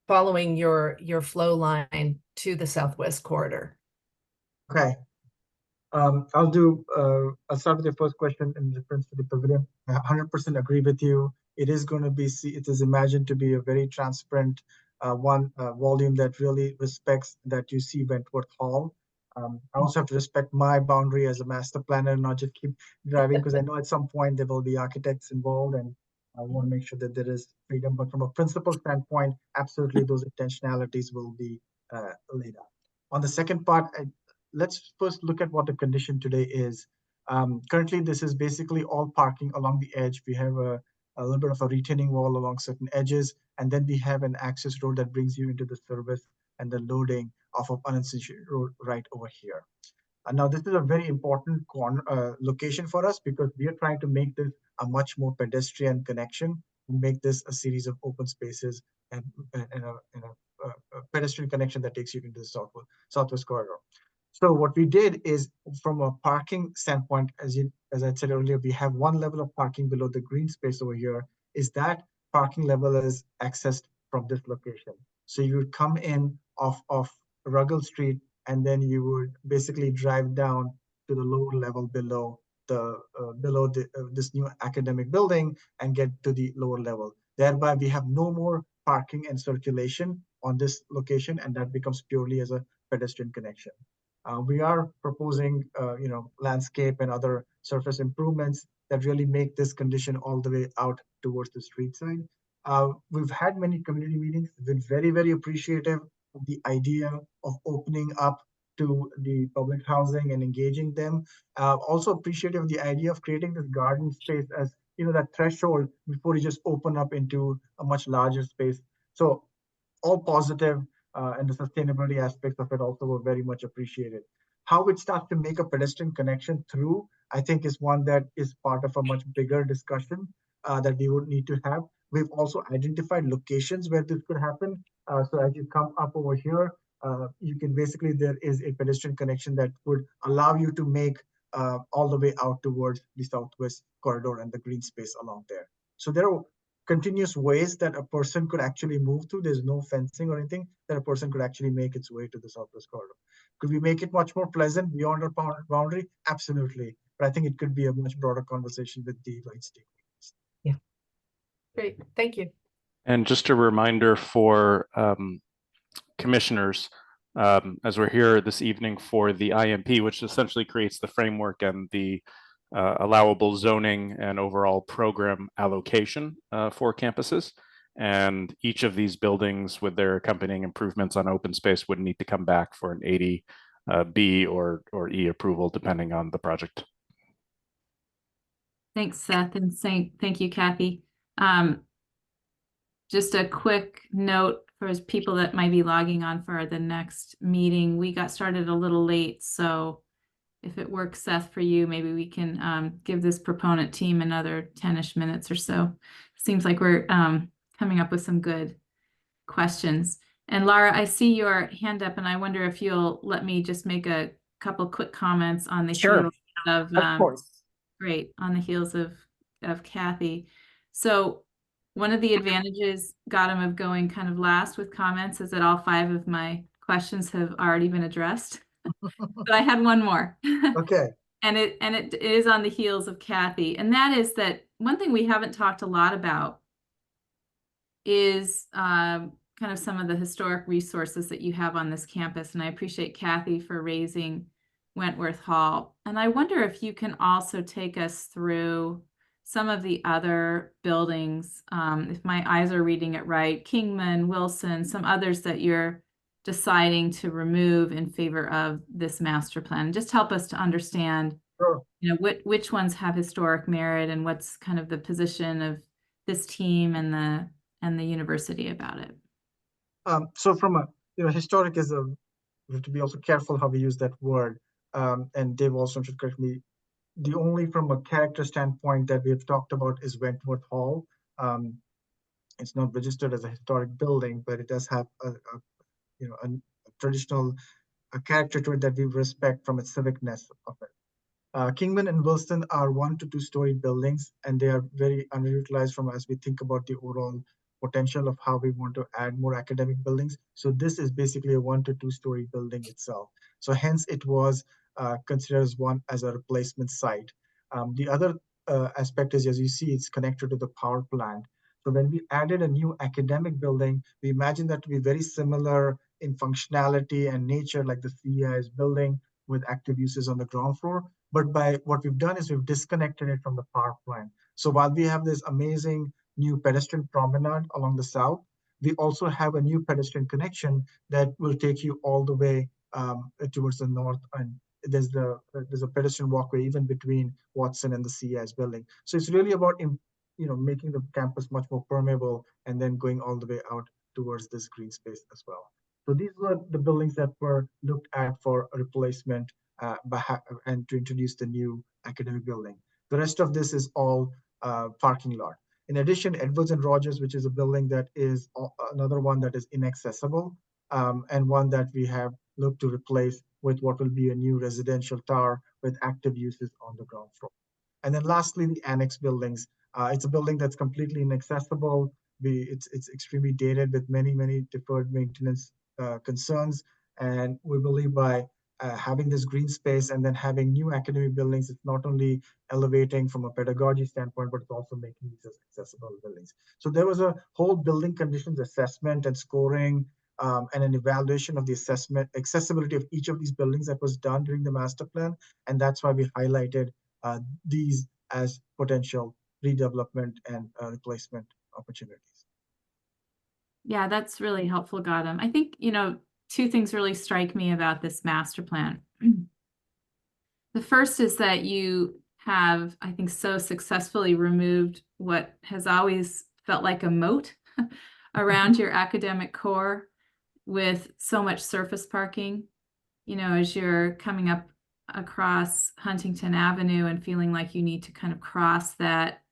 following your flow line to the Southwest Corridor. Okay. I'll start with your first question in reference to the pavilion. I 100% agree with you. It is going to be, it is imagined to be a very transparent volume that really respects that you see Wentworth Hall. I also have to respect my boundary as a master planner and not just keep driving, because I know at some point there will be architects involved and I want to make sure that there is freedom. But from a principal standpoint, absolutely those intentionalities will be laid out. On the second part, let's first look at what the condition today is. Currently, this is basically all parking along the edge. We have a little bit of a retaining wall along certain edges, and then we have an access road that brings you into the service and the loading off of Annunciation Road right over here. Now, this is a very important location for us because we are trying to make this a much more pedestrian connection, and make this a series of open spaces and a pedestrian connection that takes you into the Southwest Corridor. So what we did is, from a parking standpoint, as I said earlier, we have one level of parking below the green space over here. Is that parking level is accessed from this location? So you would come in off Ruggles Street, and then you would basically drive down to the lower level below this new academic building and get to the lower level. Thereby, we have no more parking and circulation on this location, and that becomes purely as a pedestrian connection. We are proposing, landscape and other surface improvements that really make this condition all the way out towards the street side. We've had many community meetings. We've been very, very appreciative of the idea of opening up to the public housing and engaging them. Also appreciative of the idea of creating this garden space as, that threshold before you just open up into a much larger space. So all positive, and the sustainability aspects of it also were very much appreciated. How it starts to make a pedestrian connection through, I think, is one that is part of a much bigger discussion that we would need to have. We've also identified locations where this could happen. So as you come up over here, you can basically, there is a pedestrian connection that would allow you to make all the way out towards the Southwest Corridor and the green space along there. So there are continuous ways that a person could actually move through. There's no fencing or anything that a person could actually make its way to the Southwest Corridor. Could we make it much more pleasant beyond our boundary? Absolutely. But I think it could be a much broader conversation with the right stakeholders. Yeah. Great. Thank you. And just a reminder for commissioners, as we're here this evening for the IMP, which essentially creates the framework and the allowable zoning and overall program allocation for campuses. And each of these buildings with their accompanying improvements on open space would need to come back for an 80B or E approval, depending on the project. Thanks, Seth, and thank you, Kathy. Just a quick note for people that might be logging on for the next meeting. We got started a little late, so if it works, Seth, for you, maybe we can give this proponent team another 10-ish minutes or so. Seems like we're coming up with some good questions. And Laura, I see your hand up, and I wonder if you'll let me just make a couple quick comments on the Sure. heels of Course. great, on the heels of Kathy. So one of the advantages, Gautam, of going kind of last with comments is that all 5 of my questions have already been addressed. But I had one more. Okay. And it is on the heels of Kathy. And that is that one thing we haven't talked a lot about is kind of some of the historic resources that you have on this campus. And I appreciate Kathy for raising Wentworth Hall. And I wonder if you can also take us through some of the other buildings, if my eyes are reading it right, Kingman, Wilson, some others that you're deciding to remove in favor of this master plan. Just help us to understand, Sure. you know, which ones have historic merit and what's kind of the position of this team and the university about it. So from a, historic is a, we have to be also careful how we use that word. And Dave also should correct me. The only from a character standpoint that we have talked about is Wentworth Hall. It's not registered as a historic building, but it does have a traditional character to it that we respect from its civicness of it. Kingman and Wilson are 1 to 2 story buildings, and they are very underutilized from as we think about the overall potential of how we want to add more academic buildings. So this is basically a 1 to 2 story building itself. So hence it was considered as one as a replacement site. The other aspect is, as you see, it's connected to the power plant. So when we added a new academic building, we imagine that to be very similar in functionality and nature, like the CEI's building with active uses on the ground floor. But by what we've done is we've disconnected it from the power plant. So while we have this amazing new pedestrian promenade along the south, we also have a new pedestrian connection that will take you all the way towards the north. And there's a pedestrian walkway even between Watson and the CEI's building. So it's really about making the campus much more permeable and then going all the way out towards this green space as well. So these were the buildings that were looked at for a replacement and to introduce the new academic building. The rest of this is all parking lot. In addition, Edwards and Rogers, which is a building that is another one that is inaccessible, and one that we have looked to replace with what will be a new residential tower with active uses on the ground floor. And then lastly, the annex buildings. It's a building that's completely inaccessible. It's extremely dated with many deferred maintenance concerns. And we believe by having this green space and then having new academic buildings, it's not only elevating from a pedagogy standpoint, but it's also making these as accessible buildings. So there was a whole building conditions assessment and scoring and an evaluation of the accessibility of each of these buildings that was done during the master plan. And that's why we highlighted these as potential redevelopment and replacement opportunities. Yeah, that's really helpful, Gautam. I think, 2 things really strike me about this master plan. The first is that you have, I think, so successfully removed what has always felt like a moat around your academic core with so much surface parking, as you're coming up across Huntington Avenue and feeling like you need to kind of cross that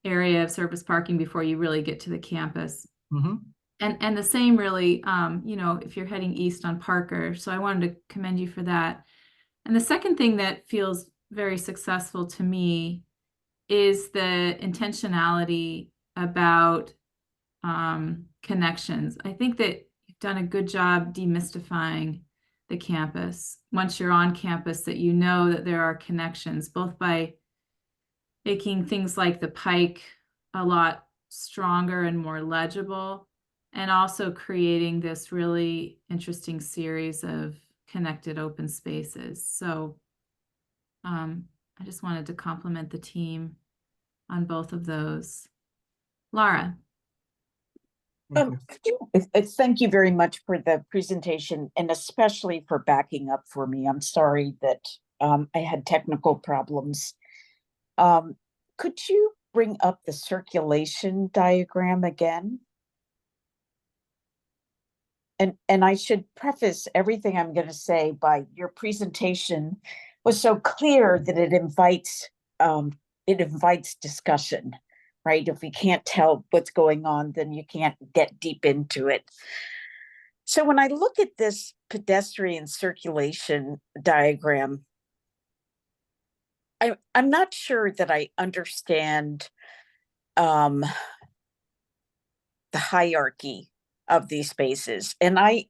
area of surface parking before you really get to the campus. Mm-hmm. And the same really, if you're heading east on Parker. So I wanted to commend you for that. And the second thing that feels very successful to me is the intentionality about connections. I think that you've done a good job demystifying the campus. Once you're on campus, that you know that there are connections, both by making things like the Pike a lot stronger and more legible, and also creating this really interesting series of connected open spaces. So I just wanted to compliment the team on both of those. Laura. Thank you very much for the presentation, and especially for backing up for me. I'm sorry that I had technical problems. Could you bring up the circulation diagram again? And I should preface everything I'm going to say by your presentation was so clear that it invites discussion, right? If we can't tell what's going on, then you can't get deep into it. So when I look at this pedestrian circulation diagram, I'm not sure that I understand the hierarchy of these spaces, and I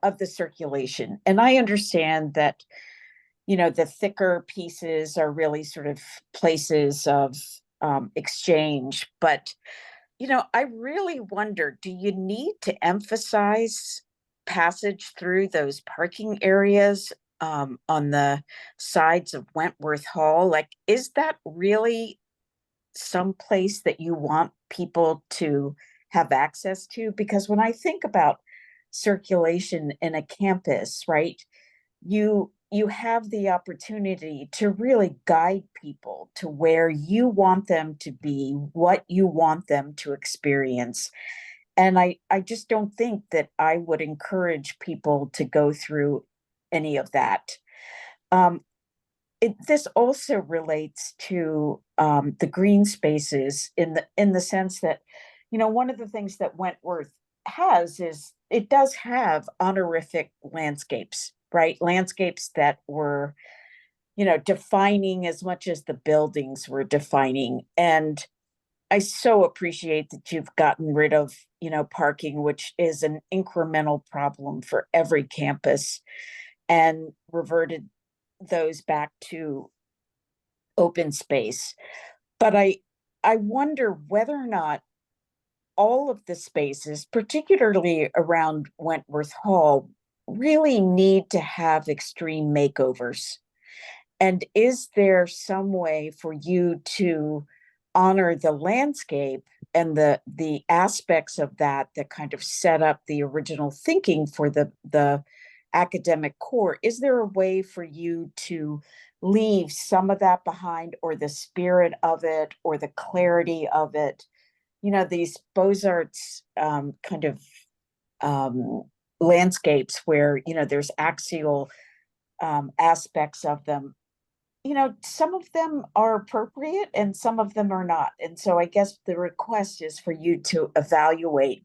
of the circulation. And I understand that, you know, the thicker pieces are really sort of places of exchange. But, you know, I really wonder, do you need to emphasize passage through those parking areas on the sides of Wentworth Hall? Like, is that really some place that you want people to have access to? Because when I think about circulation in a campus, right, you have the opportunity to really guide people to where you want them to be, what you want them to experience. And I just don't think that I would encourage people to go through any of that. This also relates to the green spaces in the sense that, you know, one of the things that Wentworth has is it does have honorific landscapes, right? Landscapes that were, you know, defining as much as the buildings were defining. And I so appreciate that you've gotten rid of, you know, parking, which is an incremental problem for every campus, and reverted those back to open space. But I wonder whether or not all of the spaces, particularly around Wentworth Hall, really need to have extreme makeovers. And is there some way for you to honor the landscape and the aspects of that kind of set up the original thinking for the academic core? Is there a way for you to leave some of that behind, or the spirit of it, or the clarity of it? You know, these Beaux-Arts kind of landscapes where, you know, there's axial aspects of them. You know, some of them are appropriate and some of them are not. And so I guess the request is for you to evaluate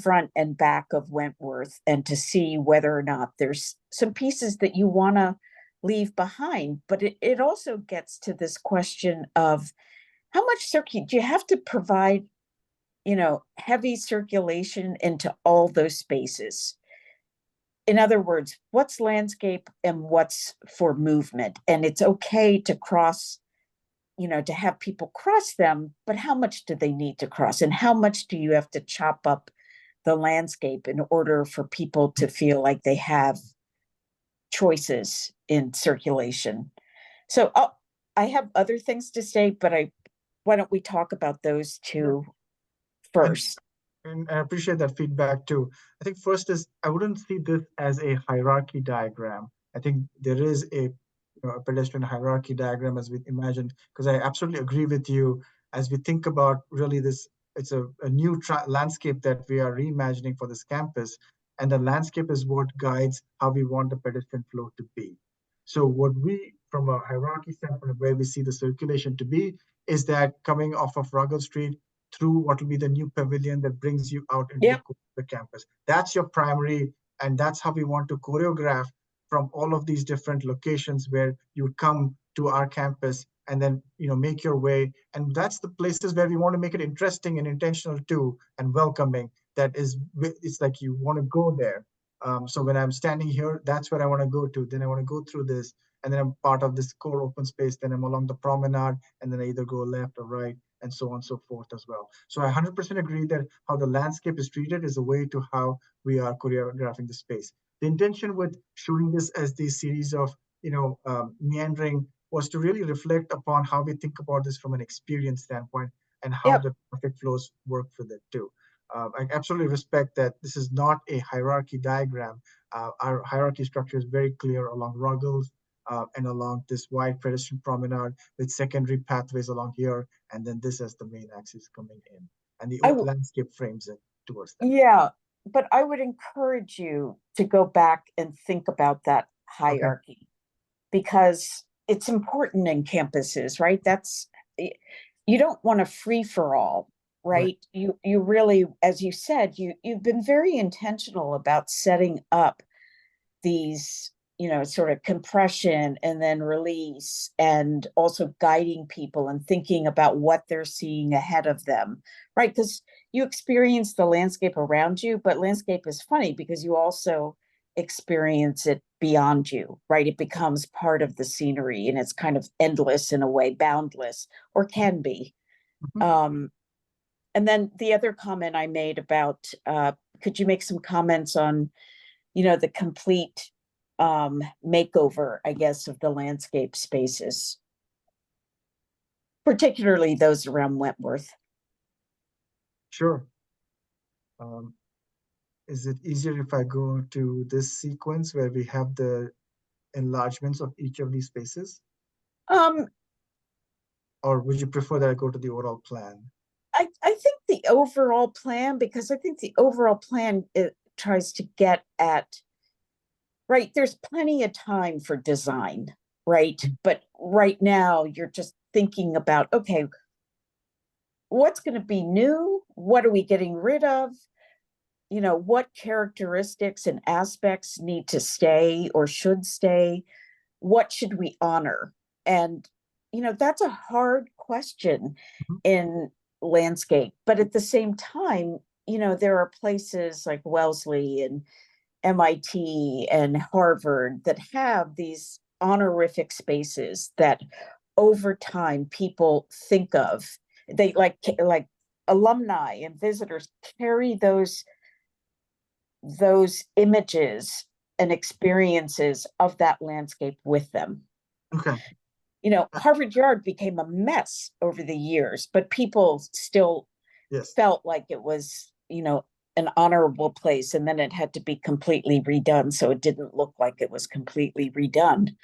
front and back of Wentworth and to see whether or not there's some pieces that you want to leave behind. But it also gets to this question of how much do you have to provide, you know, heavy circulation into all those spaces? In other words, what's landscape and what's for movement? And it's okay to cross, you know, to have people cross them, but how much do they need to cross? And how much do you have to chop up the landscape in order for people to feel like they have choices in circulation? So I have other things to say, but why don't we talk about those two first? And I appreciate that feedback too. I think first is, I wouldn't see this as a hierarchy diagram. I think there is a pedestrian hierarchy diagram as we imagined, because I absolutely agree with you. As we think about really this, it's a new landscape that we are reimagining for this campus. And the landscape is what guides how we want the pedestrian flow to be. So what we, from a hierarchy standpoint, where we see the circulation to be, is that coming off of Ruggles Street, through what will be the new pavilion that brings you out into the campus. That's your primary, and that's how we want to choreograph from all of these different locations where you would come to our campus and then, you know, make your way. And that's the places where we want to make it interesting and intentional too, and welcoming. That is, it's like you want to go there. So when I'm standing here, that's where I want to go to. Then I want to go through this, and then I'm part of this core open space. Then I'm along the promenade, and then I either go left or right, and so on and so forth as well. So I 100% agree that how the landscape is treated is a way to how we are choreographing the space. The intention with showing this as the series of, you know, meandering was to really reflect upon how we think about this from an experience standpoint, and how the traffic flows work with it too. I absolutely respect that this is not a hierarchy diagram. Our hierarchy structure is very clear along Ruggles, and along this wide pedestrian promenade with secondary pathways along here, and then this as the main axis coming in. And the landscape frames it towards that. Yeah, but I would encourage you to go back and think about that hierarchy. because it's important in campuses, right? You don't want a free for all, right? You really, as you said, you've been very intentional about setting up these, sort of compression and then release, and also guiding people and thinking about what they're seeing ahead of them, right? Because you experience the landscape around you, but landscape is funny because you also experience it beyond you, right? It becomes part of the scenery, and it's kind of endless in a way, boundless, or can be. And then the other comment I made about, could you make some comments on, the complete makeover, I guess, of the landscape spaces, particularly those around Wentworth? Sure. Is it easier if I go to this sequence where we have the enlargements of each of these spaces? Or would you prefer that I go to the overall plan? I think the overall plan, because I think the overall plan, it tries to get at, right, there's plenty of time for design, right? But right now you're just thinking about, okay, what's going to be new? What are we getting rid of? What characteristics and aspects need to stay or should stay? What should we honor? And, that's a hard question in landscape. But at the same time, there are places like Wellesley and MIT and Harvard that have these honorific spaces that over time people think of. They like alumni and visitors carry those images and experiences of that landscape with them. Okay. Harvard Yard became a mess over the years, but people still felt like it was, an honorable place, and then it had to be completely redone, so it didn't look like it was completely redone.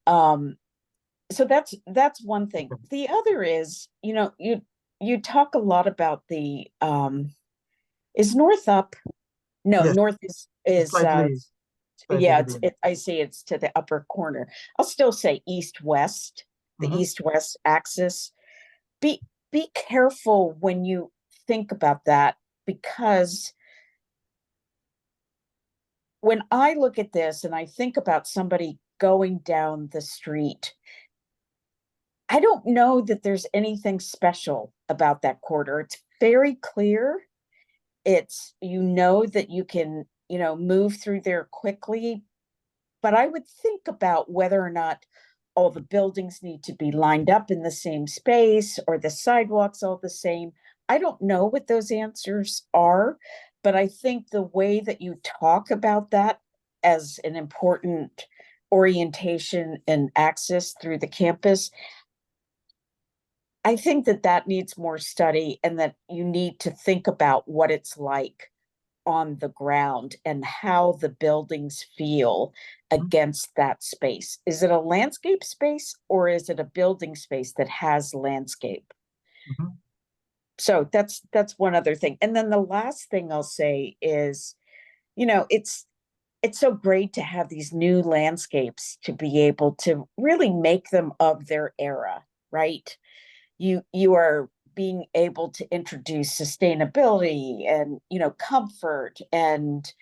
So that's one thing. The other is, you talk a lot about the is North up? No, Yes. North is Slightly yeah, to the I see it's to the upper corner. I'll still say east-west, the east-west axis. Be careful when you think about that, because when I look at this and I think about somebody going down the street, I don't know that there's anything special about that corridor. It's very clear. It's, that you can, move through there quickly. But I would think about whether or not all the buildings need to be lined up in the same space, or the sidewalks all the same. I don't know what those answers are, but I think the way that you talk about that as an important orientation and access through the campus, I think that needs more study, and that you need to think about what it's like on the ground and how the buildings feel against that space. Is it a landscape space, or is it a building space that has landscape? So that's one other thing. And then the last thing I'll say is, it's so great to have these new landscapes to be able to really make them of their era, right? You are being able to introduce sustainability and, comfort, and,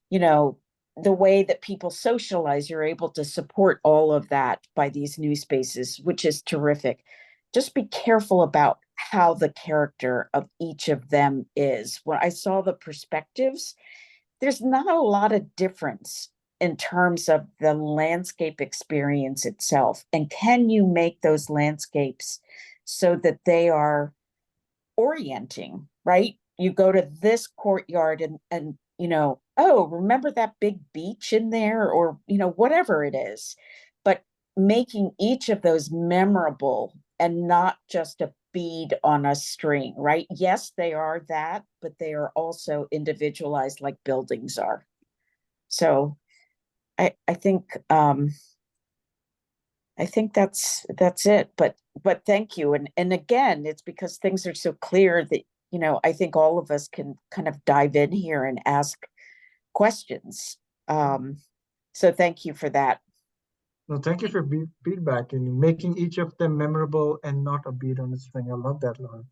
the way that people socialize. You're able to support all of that by these new spaces, which is terrific. Just be careful about how the character of each of them is. When I saw the perspectives, there's not a lot of difference in terms of the landscape experience itself. And can you make those landscapes so that they are orienting, right? You go to this courtyard and oh, remember that big beach in there, or whatever it is, but making each of those memorable and not just a bead on a string, right? Yes, they are that, but they are also individualized like buildings are. So I think that's it. But thank you. And again, it's because things are so clear that, I think all of us can kind of dive in here and ask questions. So thank you for that. No, thank you for feedback and making each of them memorable and not a beat on a string. I love that, Laura.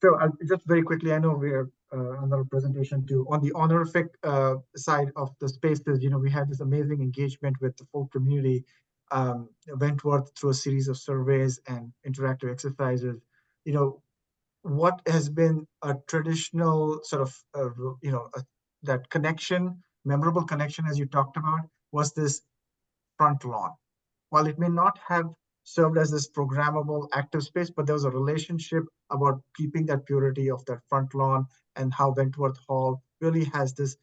So just very quickly, I know we're on our presentation too. On the honorific side of the spaces, we had this amazing engagement with the full community. Wentworth through a series of surveys and interactive exercises. What has been a traditional sort of, that connection, memorable connection, as you talked about, was this front lawn. While it may not have served as this programmable active space, but there was a relationship about keeping that purity of that front lawn and how Wentworth Hall really has this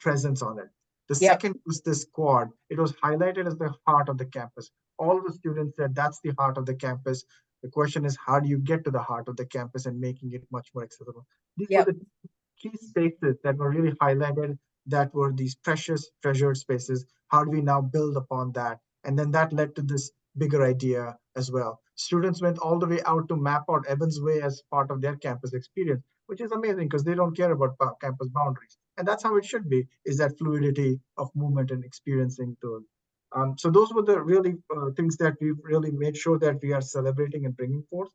presence on it. The second was this quad. It was highlighted as the heart of the campus. All the students said that's the heart of the campus. The question is, how do you get to the heart of the campus and making it much more accessible? These were the key spaces that were really highlighted, that were these precious, treasured spaces. How do we now build upon that? And then that led to this bigger idea as well. Students went all the way out to map out Evans Way as part of their campus experience, which is amazing because they don't care about campus boundaries. And that's how it should be, is that fluidity of movement and experiencing those. So those were the really things that we've really made sure that we are celebrating and bringing forth.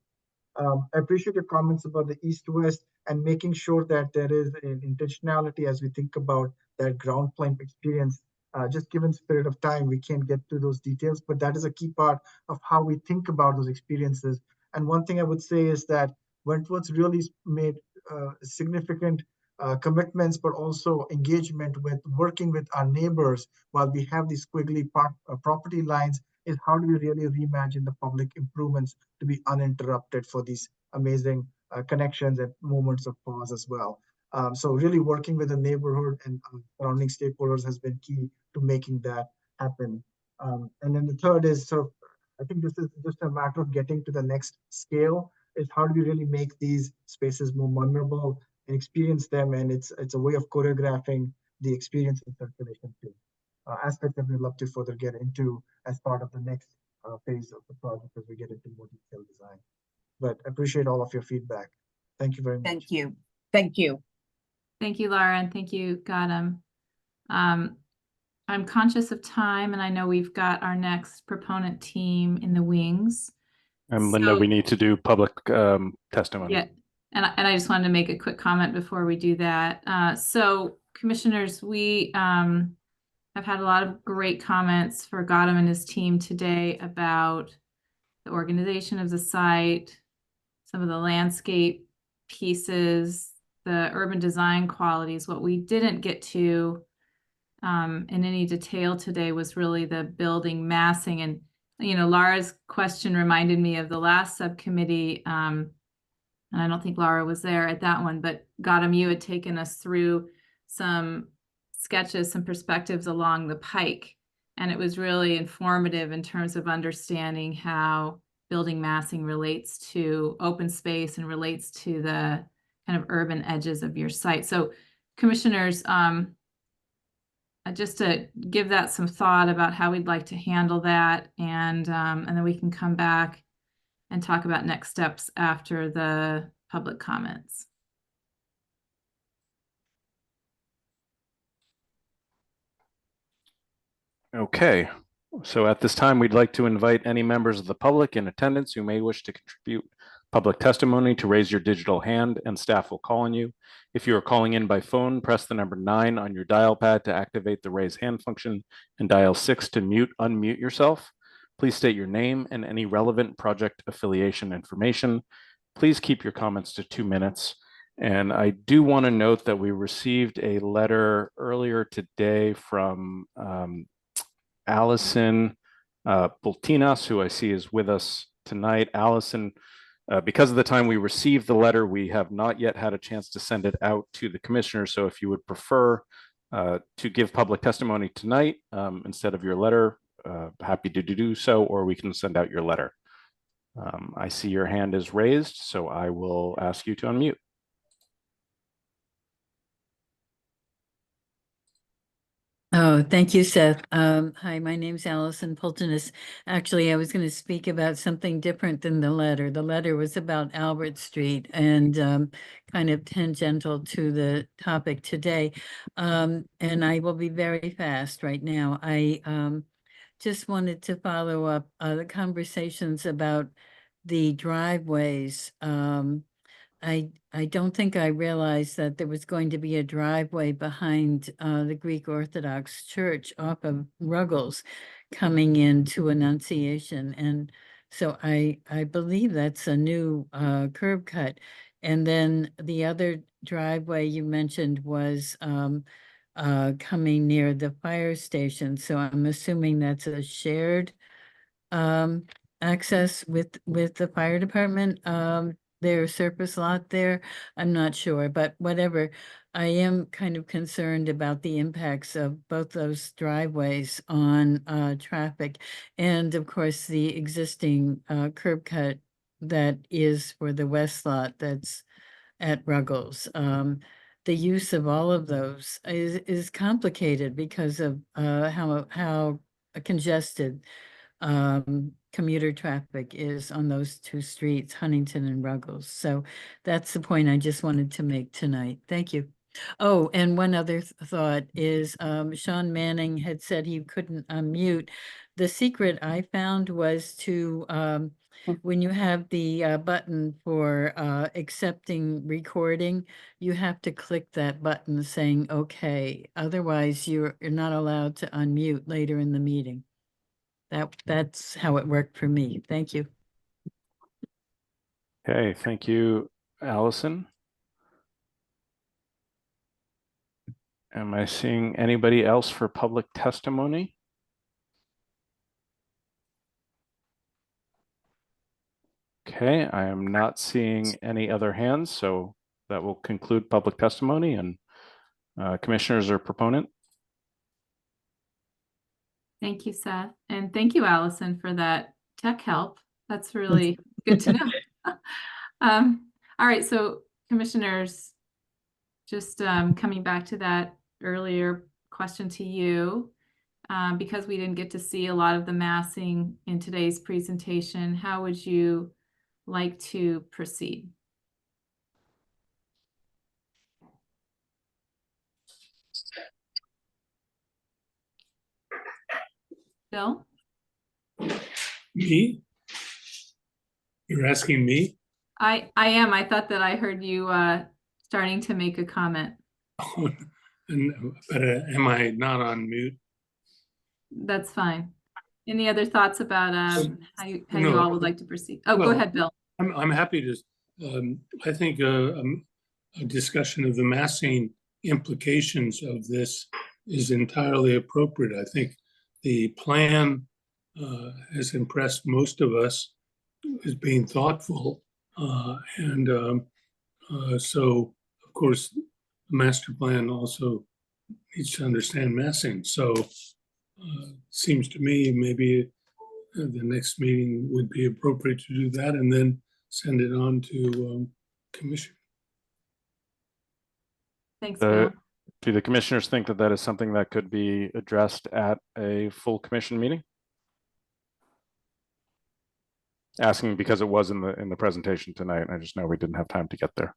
I appreciate your comments about the East-West and making sure that there is an intentionality as we think about that ground plane experience. Just given spirit of time, we can't get to those details, but that is a key part of how we think about those experiences. And one thing I would say is that Wentworth's really made significant commitments, but also engagement with working with our neighbors while we have these squiggly property lines, is how do we really reimagine the public improvements to be uninterrupted for these amazing connections and moments of pause as well. So really working with the neighborhood and surrounding stakeholders has been key to making that happen. And then the third is sort of, I think this is just a matter of getting to the next scale, is how do we really make these spaces more memorable and experience them, and it's a way of choreographing the experience and circulation too. Aspect that we'd love to further get into as part of the next phase of the project as we get into more detailed design. But I appreciate all of your feedback. Thank you very much. Thank you. Thank you. Thank you, Laura, and thank you, Gautam. I'm conscious of time, and I know we've got our next proponent team in the wings. And Linda, we need to do public testimony. Yeah, and I just wanted to make a quick comment before we do that. So, commissioners, we have had a lot of great comments for Gautam and his team today about the organization of the site, some of the landscape pieces, the urban design qualities. What we didn't get to in any detail today was really the building massing. And, Laura's question reminded me of the last subcommittee. And I don't think Laura was there at that one, but Gautam, you had taken us through some sketches, some perspectives along the pike. And it was really informative in terms of understanding how building massing relates to open space and relates to the kind of urban edges of your site. So commissioners, just to give that some thought about how we'd like to handle that, and then we can come back and talk about next steps after the public comments. Okay, so at this time, we'd like to invite any members of the public in attendance who may wish to contribute public testimony to raise your digital hand, and staff will call on you. If you are calling in by phone, press the number 9 on your dial pad to activate the raise hand function, and dial 6 to unmute yourself. Please state your name and any relevant project affiliation information. Please keep your comments to 2 minutes. And I do want to note that we received a letter earlier today from Allison Bultinas, who I see is with us tonight. Allison, because of the time we received the letter, we have not yet had a chance to send it out to the commissioner. So if you would prefer to give public testimony tonight instead of your letter, happy to do so, or we can send out your letter. I see your hand is raised, so I will ask you to unmute. Oh, thank you, Seth. Hi, my name's Allison Pultinus. Actually, I was going to speak about something different than the letter. The letter was about Albert Street and kind of tangential to the topic today. And I will be very fast right now. just wanted to follow up the conversations about the driveways. I don't think I realized that there was going to be a driveway behind the Greek Orthodox Church off of Ruggles coming into Annunciation. And so I believe that's a new curb cut. And then the other driveway you mentioned was coming near the fire station. So I'm assuming that's a shared access with the fire department, their surface lot there. I'm not sure, but whatever. I am kind of concerned about the impacts of both those driveways on traffic, and of course the existing curb cut that is for the west lot that's at Ruggles. The use of all of those is complicated because of how congested commuter traffic is on those two streets, Huntington and Ruggles. So that's the point I just wanted to make tonight. Thank you. Oh, and one other thought is Sean Manning had said he couldn't unmute. The secret I found was to when you have the button for accepting recording, you have to click that button saying okay. Otherwise, you're not allowed to unmute later in the meeting. That's how it worked for me. Thank you. Okay, thank you, Allison. Am I seeing anybody else for public testimony? Okay, I am not seeing any other hands, so that will conclude public testimony, and commissioners or proponent. Thank you, Seth. And thank you, Allison, for that tech help. That's really good to know. All right, so commissioners, just coming back to that earlier question to you, because we didn't get to see a lot of the massing in today's presentation, how would you like to proceed? Bill? Me? You're asking me? I am. I thought that I heard you starting to make a comment. But am I not on mute? That's fine. Any other thoughts about how you No. all would like to proceed? Oh, Well, go ahead, Bill. I'm happy to, I think a discussion of the massing implications of this is entirely appropriate. I think the plan has impressed most of us as being thoughtful. So, of course, the master plan also needs to understand massing. So seems to me maybe the next meeting would be appropriate to do that and then send it on to commission. Thanks, Bill. Do the commissioners think that that is something that could be addressed at a full commission meeting? Asking because it was in the presentation tonight, and I just know we didn't have time to get there.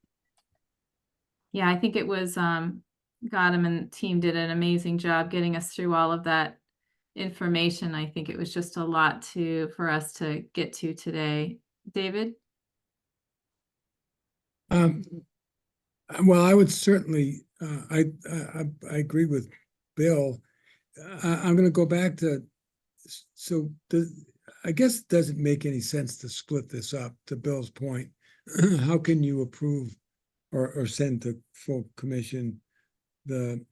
Yeah, I think it was Gautam and team did an amazing job getting us through all of that information. I think it was just a lot for us to get to today. David? Well, I would certainly, I agree with Bill. I'm going to go back to, I guess it doesn't make any sense to split this up, to Bill's point. How can you approve or send to full commission the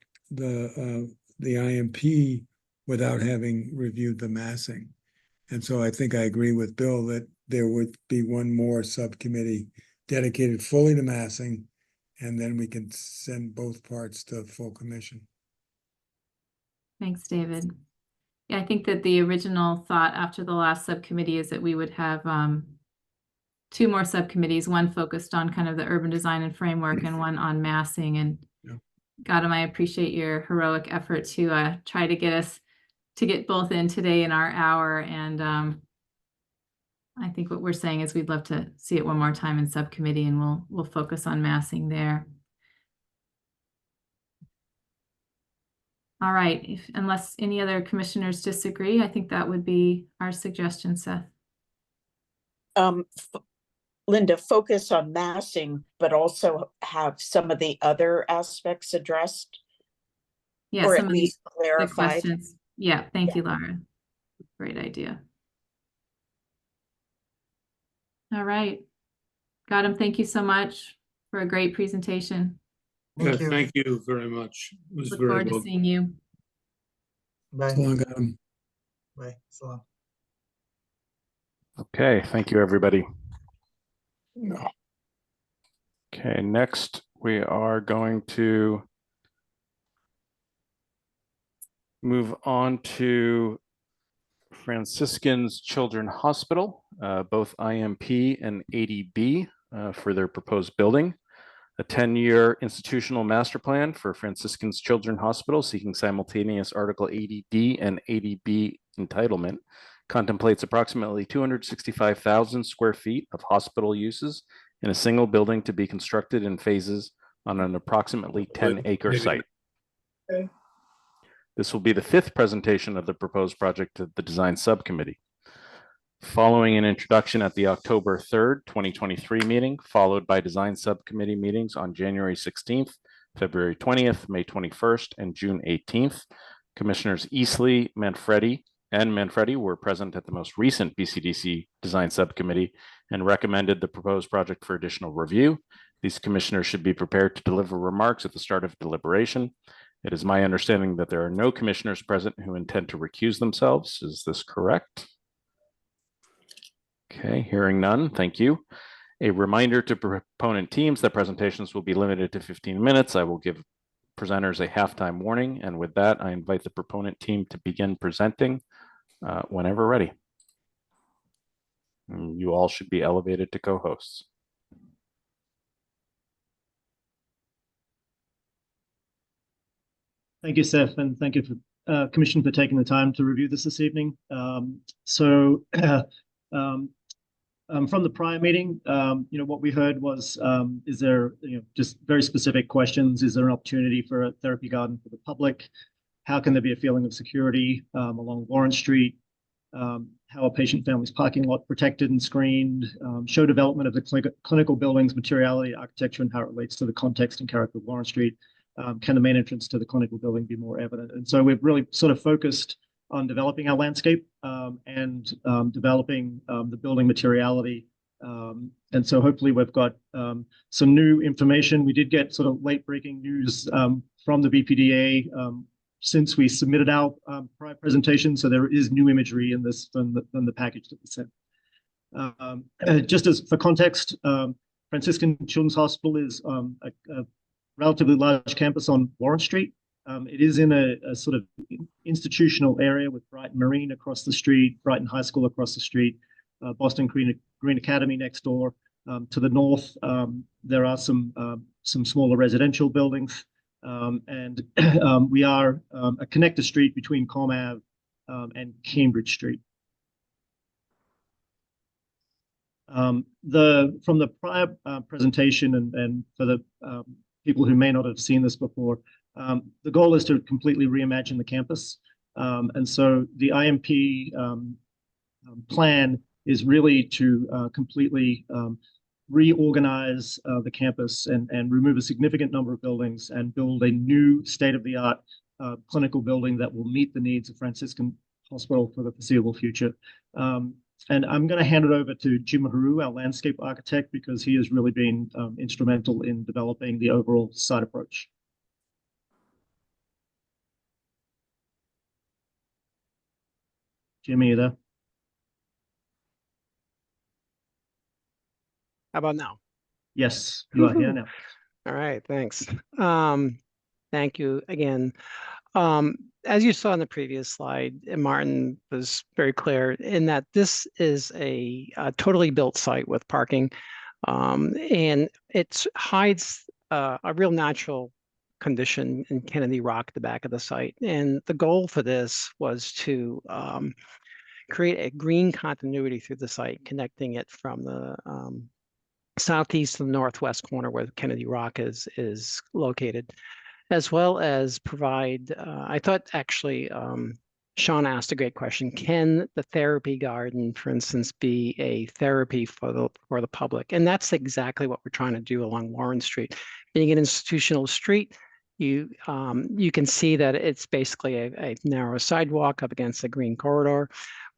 IMP without having reviewed the massing? And so I think I agree with Bill that there would be one more subcommittee dedicated fully to massing, and then we can send both parts to full commission. Thanks, David. Yeah, I think that the original thought after the last subcommittee is that we would have two more subcommittees, one focused on kind of the urban design and framework and one on massing. And yeah. Gautam, I appreciate your heroic effort to try to get us to get both in today in our hour. And I think what we're saying is we'd love to see it one more time in subcommittee, and we'll focus on massing there. All right, unless any other commissioners disagree, I think that would be our suggestion, Seth. Linda, focus on massing, but also have some of the other aspects addressed, Yeah, or some at of least the clarified. questions. Yeah, thank you, Laura. Great idea. All right. Got him. Thank you so much for a great presentation. Yeah, Thank you. thank you very much. It was Look very forward to well. seeing you. Bye. So long, Adam. Bye. So long. Okay, thank you, everybody. Okay, next we are going to move on to Franciscan's Children's Hospital, both IMP and ADB for their proposed building. A 10-year institutional master plan for Franciscan's Children's Hospital seeking simultaneous Article 80D and 80B entitlement contemplates approximately 265,000 square feet of hospital uses in a single building to be constructed in phases on an approximately 10-acre site. Okay. This will be the 5th presentation of the proposed project to the design subcommittee. Following an introduction at the October 3rd, 2023 meeting, followed by design subcommittee meetings on January 16th, February 20th, May 21st, and June 18th, Commissioners Easley, Manfredi were present at the most recent BCDC design subcommittee and recommended the proposed project for additional review. These commissioners should be prepared to deliver remarks at the start of deliberation. It is my understanding that there are no commissioners present who intend to recuse themselves. Is this correct? Okay, hearing none, thank you. A reminder to proponent teams that presentations will be limited to 15 minutes. I will give presenters a halftime warning. And with that, I invite the proponent team to begin presenting whenever ready. And you all should be elevated to co-hosts. Thank you, Seth, and thank you for Commission for taking the time to review this evening. From the prior meeting, what we heard was, is there, just very specific questions? Is there an opportunity for a therapy garden for the public? How can there be a feeling of security along Warren Street? How are patient families' parking lot protected and screened? Show development of the clinical buildings, materiality, architecture, and how it relates to the context and character of Warren Street. Can the main entrance to the clinical building be more evident? And so we've really sort of focused on developing our landscape and developing the building materiality. And so hopefully we've got some new information. We did get sort of late breaking news from the BPDA since we submitted our prior presentation. So there is new imagery in this than the package that we sent. Just as for context, Franciscan Children's Hospital is a relatively large campus on Warren Street. It is in a sort of institutional area with Brighton Marine across the street, Brighton High School across the street, Boston Green Academy next door. To the north, there are some smaller residential buildings, and we are a connector street between Com Ave and Cambridge Street. From the prior presentation, and for the people who may not have seen this before, the goal is to completely reimagine the campus. And so the IMP plan is really to completely reorganize the campus and remove a significant number of buildings and build a new state-of-the-art clinical building that will meet the needs of Franciscan Hospital for the foreseeable future. And I'm going to hand it over to Jim Haru, our landscape architect, because he has really been instrumental in developing the overall site approach. Jimmy, are you there? How about now? Yes, you are here now. All right, thanks. Thank you again. As you saw in the previous slide, Martin was very clear in that this is a totally built site with parking, and it hides a real natural condition in Kennedy Rock at the back of the site. And the goal for this was to create a green continuity through the site, connecting it from the southeast to the northwest corner where Kennedy Rock is located. as well as provide, I thought actually, Sean asked a great question. Can the therapy garden, for instance, be a therapy for the public? And that's exactly what we're trying to do along Warren Street. Being an institutional street, you can see that it's basically a narrow sidewalk up against the green corridor.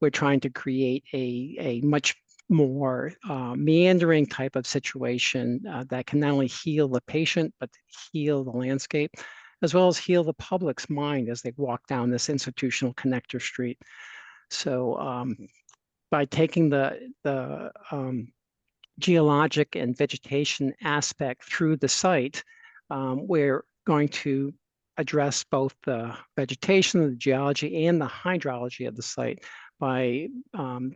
We're trying to create a much more meandering type of situation that can not only heal the patient, but heal the landscape, as well as heal the public's mind as they walk down this institutional connector street. So by taking the geologic and vegetation aspect through the site, we're going to address both the vegetation, the geology, and the hydrology of the site by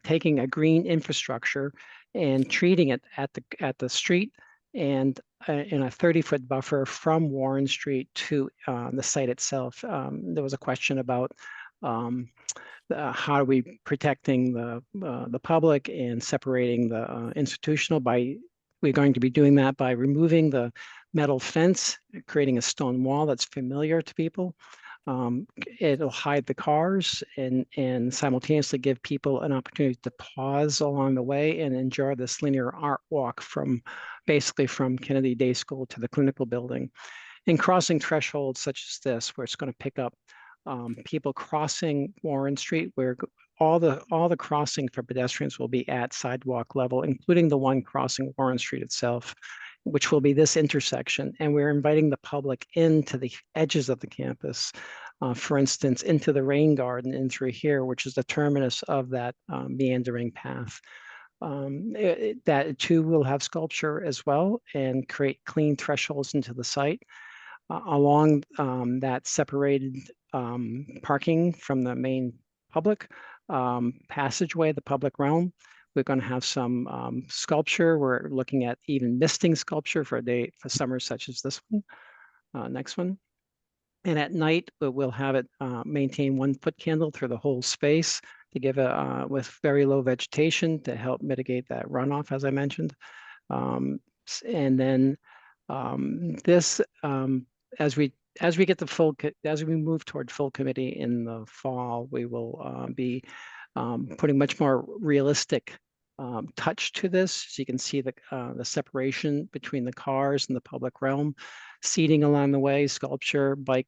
taking a green infrastructure and treating it at the street and in a 30-foot buffer from Warren Street to the site itself. There was a question about how are we protecting the public and separating the institutional. We're going to be doing that by removing the metal fence, creating a stone wall that's familiar to people. It'll hide the cars and simultaneously give people an opportunity to pause along the way and enjoy this linear art walk basically from Kennedy Day School to the clinical building. And crossing thresholds such as this, where it's going to pick up people crossing Warren Street, where all the crossing for pedestrians will be at sidewalk level, including the one crossing Warren Street itself, which will be this intersection. And we're inviting the public into the edges of the campus, for instance, into the rain garden and through here, which is the terminus of that meandering path. That too will have sculpture as well and create clean thresholds into the site. Along that separated parking from the main public passageway, the public realm, we're going to have some sculpture. We're looking at even misting sculpture for summers such as this one. Next one. And at night, we'll have it maintain 1 foot candle through the whole space to give it with very low vegetation to help mitigate that runoff, as I mentioned. And then this, as we get as we move toward full committee in the fall, we will be putting much more realistic touch to this. So you can see the separation between the cars and the public realm, seating along the way, sculpture, bike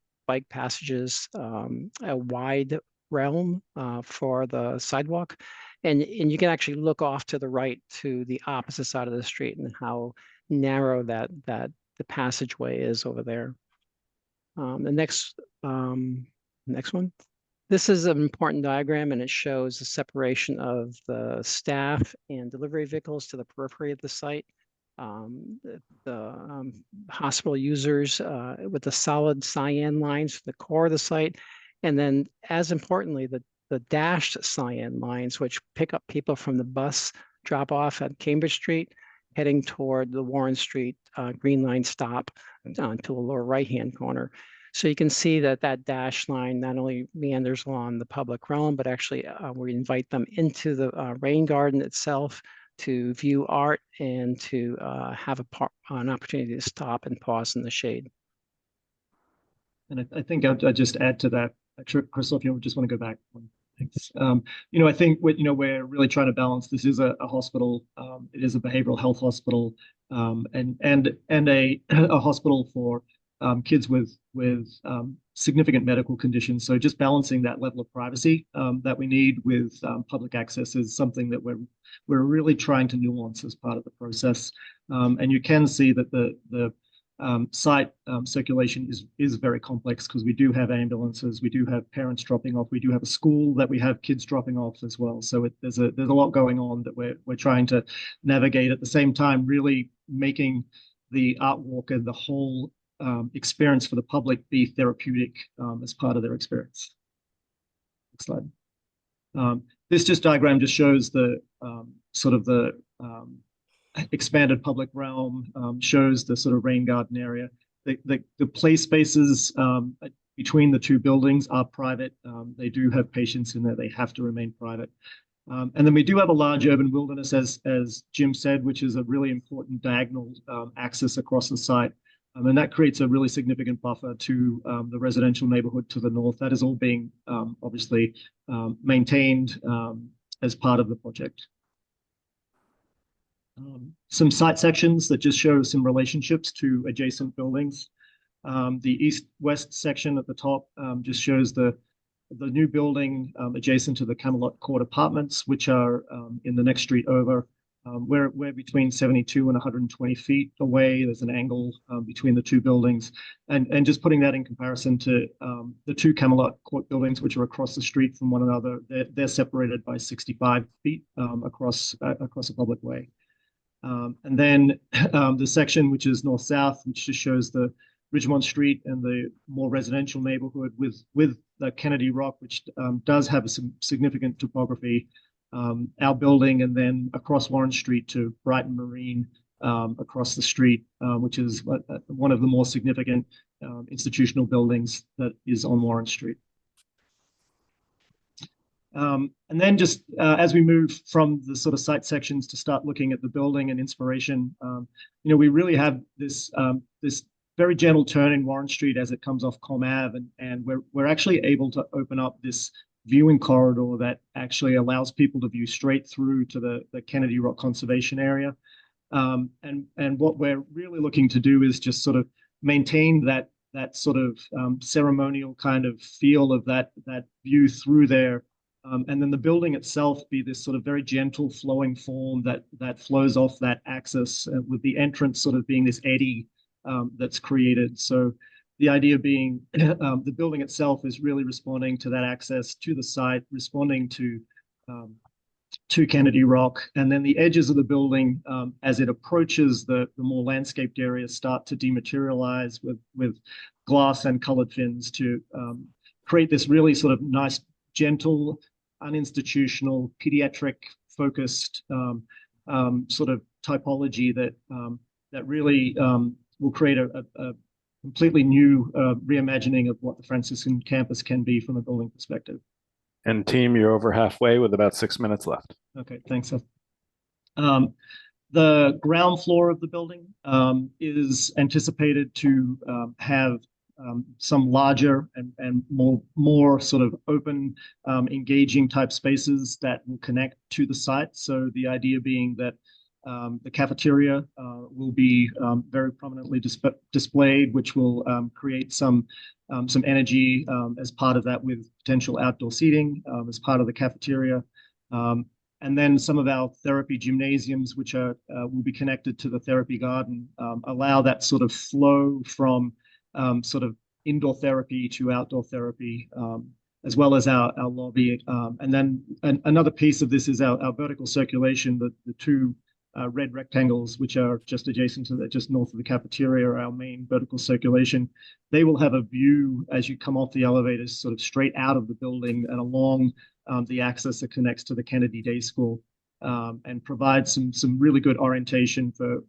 passages, a wide realm for the sidewalk. And you can actually look off to the right to the opposite side of the street and how narrow that the passageway is over there. The next one. This is an important diagram, and it shows the separation of the staff and delivery vehicles to the periphery of the site. The hospital users with the solid cyan lines for the core of the site. And then, as importantly, the dashed cyan lines, which pick up people from the bus drop off at Cambridge Street, heading toward the Warren Street Green Line stop to the lower right-hand corner. So you can see that dashed line not only meanders along the public realm, but actually we invite them into the rain garden itself to view art and to have an opportunity to stop and pause in the shade. And I think I'll just add to that. Christoph, you just want to go back one. Thanks. I think we're really trying to balance. This is a hospital. It is a behavioral health hospital, and a hospital for kids with significant medical conditions. So just balancing that level of privacy that we need with public access is something that we're really trying to nuance as part of the process. And you can see that the site circulation is very complex because we do have ambulances, we do have parents dropping off, we do have a school that we have kids dropping off as well. So there's a lot going on that we're trying to navigate at the same time, really making the art walk and the whole experience for the public be therapeutic as part of their experience. Next slide. This diagram just shows the sort of the expanded public realm, shows the sort of rain garden area. The play spaces between the two buildings are private. They do have patients in there. They have to remain private. And then we do have a large urban wilderness, as Jim said, which is a really important diagonal axis across the site. And that creates a really significant buffer to the residential neighborhood to the north. That is all being obviously maintained as part of the project. Some site sections that just show some relationships to adjacent buildings. The east-west section at the top just shows the new building adjacent to the Camelot Court Apartments, which are in the next street over. We're between 72 and 120 feet away. There's an angle between the two buildings. And just putting that in comparison to the two Camelot Court buildings, which are across the street from one another, they're separated by 65 feet across a public way. And then the section which is north-south, which just shows the Ridgemont Street and the more residential neighborhood with the Kennedy Rock, which does have some significant topography. Our building, and then across Warren Street to Brighton Marine across the street, which is one of the more significant institutional buildings that is on Warren Street. And then just as we move from the sort of site sections to start looking at the building and inspiration, we really have this this very gentle turn in Warren Street as it comes off Com Ave, and we're actually able to open up this viewing corridor that actually allows people to view straight through to the Kennedy Rock Conservation Area. And what we're really looking to do is just sort of maintain that sort of ceremonial kind of feel of that view through there. And then the building itself be this sort of very gentle flowing form that flows off that axis, with the entrance sort of being this eddy that's created. So the idea being the building itself is really responding to that access to the site, responding to Kennedy Rock. And then the edges of the building, as it approaches the more landscaped areas, start to dematerialize with glass and colored fins to create this really sort of nice, gentle, uninstitutional, pediatric focused sort of typology that really will create a completely new reimagining of what the Franciscan campus can be from a building perspective. And team, you're over halfway with about 6 minutes left. Okay, thanks, Seth. The ground floor of the building is anticipated to have some larger and more sort of open, engaging type spaces that will connect to the site. So the idea being that the cafeteria will be very prominently displayed, which will create some energy as part of that, with potential outdoor seating as part of the cafeteria. And then some of our therapy gymnasiums, which will be connected to the therapy garden, allow that sort of flow from sort of indoor therapy to outdoor therapy, as well as our lobby. And then another piece of this is our vertical circulation, the two red rectangles, which are just adjacent to just north of the cafeteria, are our main vertical circulation. They will have a view as you come off the elevators, sort of straight out of the building and along the axis that connects to the Kennedy Day School, and provide some really good orientation for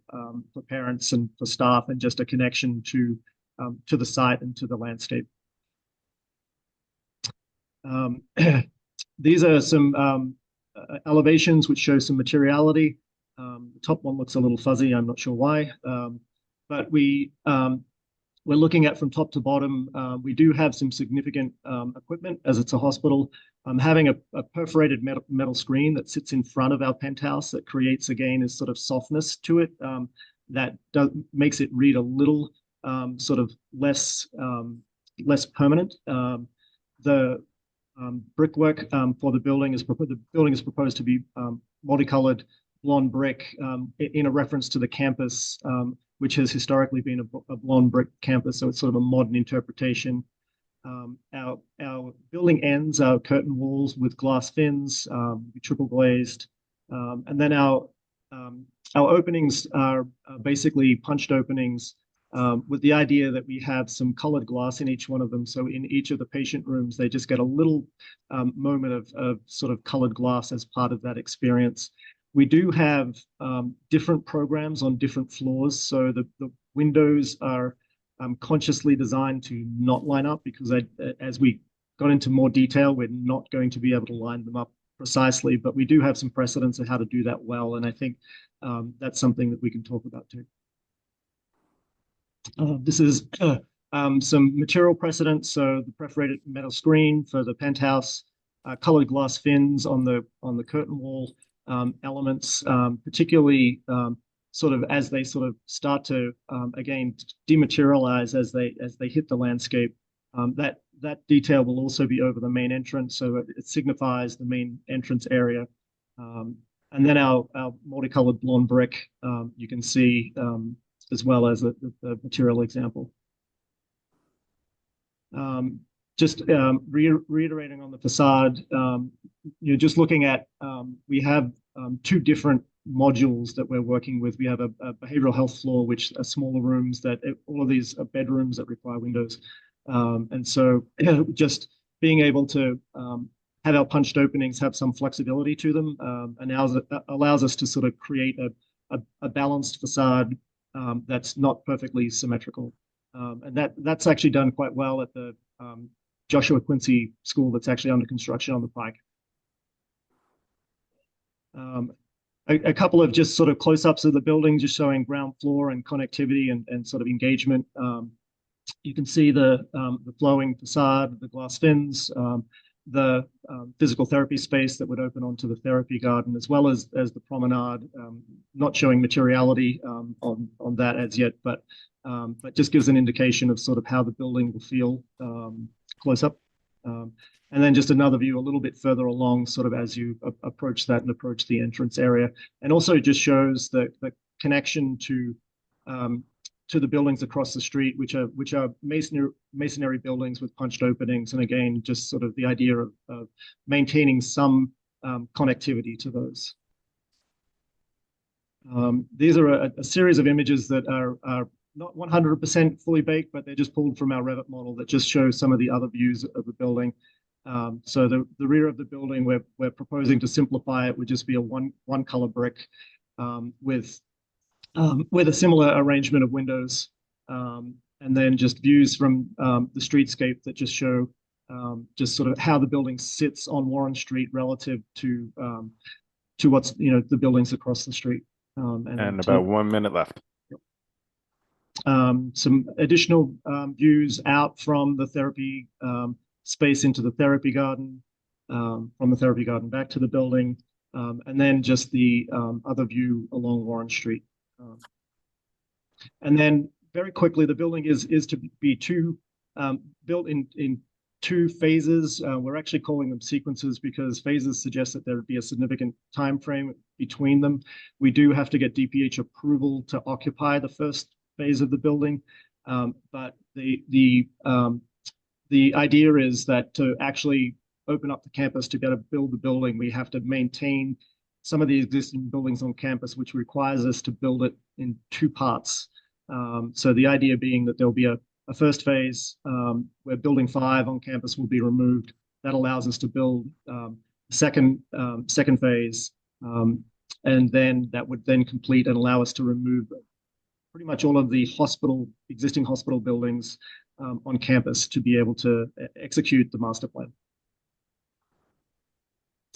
parents and for staff, and just a connection to the site and to the landscape. These are some elevations which show some materiality. The top one looks a little fuzzy, I'm not sure why, but we're looking at from top to bottom. We do have some significant equipment, as it's a hospital. Having a perforated metal screen that sits in front of our penthouse that creates, again, this sort of softness to it that makes it read a little sort of less permanent. The brickwork for the building is proposed to be multicolored blonde brick, in a reference to the campus, which has historically been a blonde brick campus. So it's sort of a modern interpretation. Our building ends are curtain walls with glass fins, triple glazed, and then our openings are basically punched openings, with the idea that we have some colored glass in each one of them. So in each of the patient rooms, they just get a little moment of sort of colored glass as part of that experience. We do have different programs on different floors. So the windows are consciously designed to not line up, because as we got into more detail, we're not going to be able to line them up precisely, but we do have some precedents of how to do that well. And I think that's something that we can talk about too. This is some material precedents. So the perforated metal screen for the penthouse, colored glass fins on the curtain wall elements, particularly sort of as they sort of start to again dematerialize as they hit the landscape. That detail will also be over the main entrance, so it signifies the main entrance area. And then our multicolored blonde brick, you can see as well as the material example. Just reiterating on the facade, you're just looking at, we have two different modules that we're working with. We have a behavioral health floor, which are smaller rooms that all of these are bedrooms that require windows. And so just being able to have our punched openings have some flexibility to them allows us to sort of create a balanced facade that's not perfectly symmetrical. And that's actually done quite well at the Joshua Quincy School that's actually under construction on the Pike. A couple of just sort of close-ups of the building, just showing ground floor and connectivity and sort of engagement. You can see the flowing facade, the glass fins, the physical therapy space that would open onto the therapy garden, as well as the promenade. Not showing materiality on that as yet, but just gives an indication of sort of how the building will feel close up. And then just another view a little bit further along, sort of as you approach that and approach the entrance area, and also just shows the connection to the buildings across the street, which are masonry buildings with punched openings, and again, just sort of the idea of maintaining some connectivity to those. These are a series of images that are not 100% fully baked, but they're just pulled from our Revit model that just shows some of the other views of the building. So the rear of the building, we're proposing to simplify it, would just be a one color brick with a similar arrangement of windows, and then just views from the streetscape that just show just sort of how the building sits on Warren Street relative to what's the buildings across the street. And about 1 minute left. Some additional views out from the therapy space into the therapy garden, from the therapy garden back to the building, and then just the other view along Warren Street. And then very quickly, the building is to be built in two phases. We're actually calling them sequences because phases suggest that there would be a significant time frame between them. We do have to get DPH approval to occupy the first phase of the building, but the idea is that to actually open up the campus to be able to build the building, we have to maintain some of the existing buildings on campus, which requires us to build it in two parts. So the idea being that there'll be a first phase where building 5 on campus will be removed. That allows us to build second phase, and then that would then complete and allow us to remove pretty much all of the existing hospital buildings on campus to be able to execute the master plan.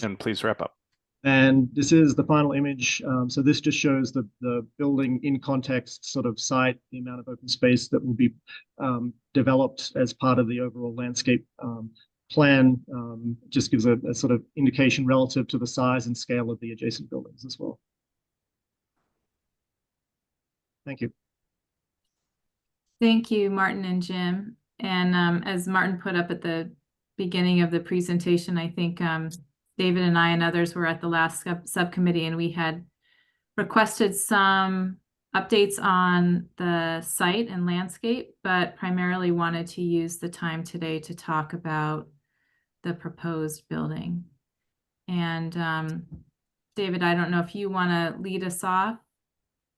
And please wrap up. And this is the final image. So this just shows the building in context sort of site, the amount of open space that will be developed as part of the overall landscape plan. Just gives a sort of indication relative to the size and scale of the adjacent buildings as well. Thank you. Thank you, Martin and Jim. And as Martin put up at the beginning of the presentation, I think David and I and others were at the last subcommittee, and we had requested some updates on the site and landscape, but primarily wanted to use the time today to talk about the proposed building. And David, I don't know if you want to lead us off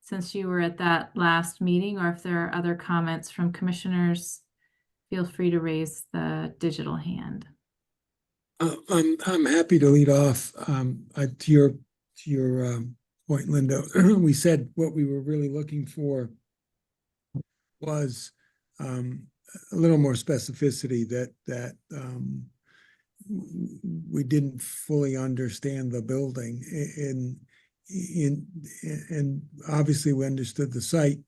since you were at that last meeting, or if there are other comments from commissioners, feel free to raise the digital hand. I'm happy to lead off. To your point, Linda, we said what we were really looking for was a little more specificity, that we didn't fully understand the building, and obviously we understood the site,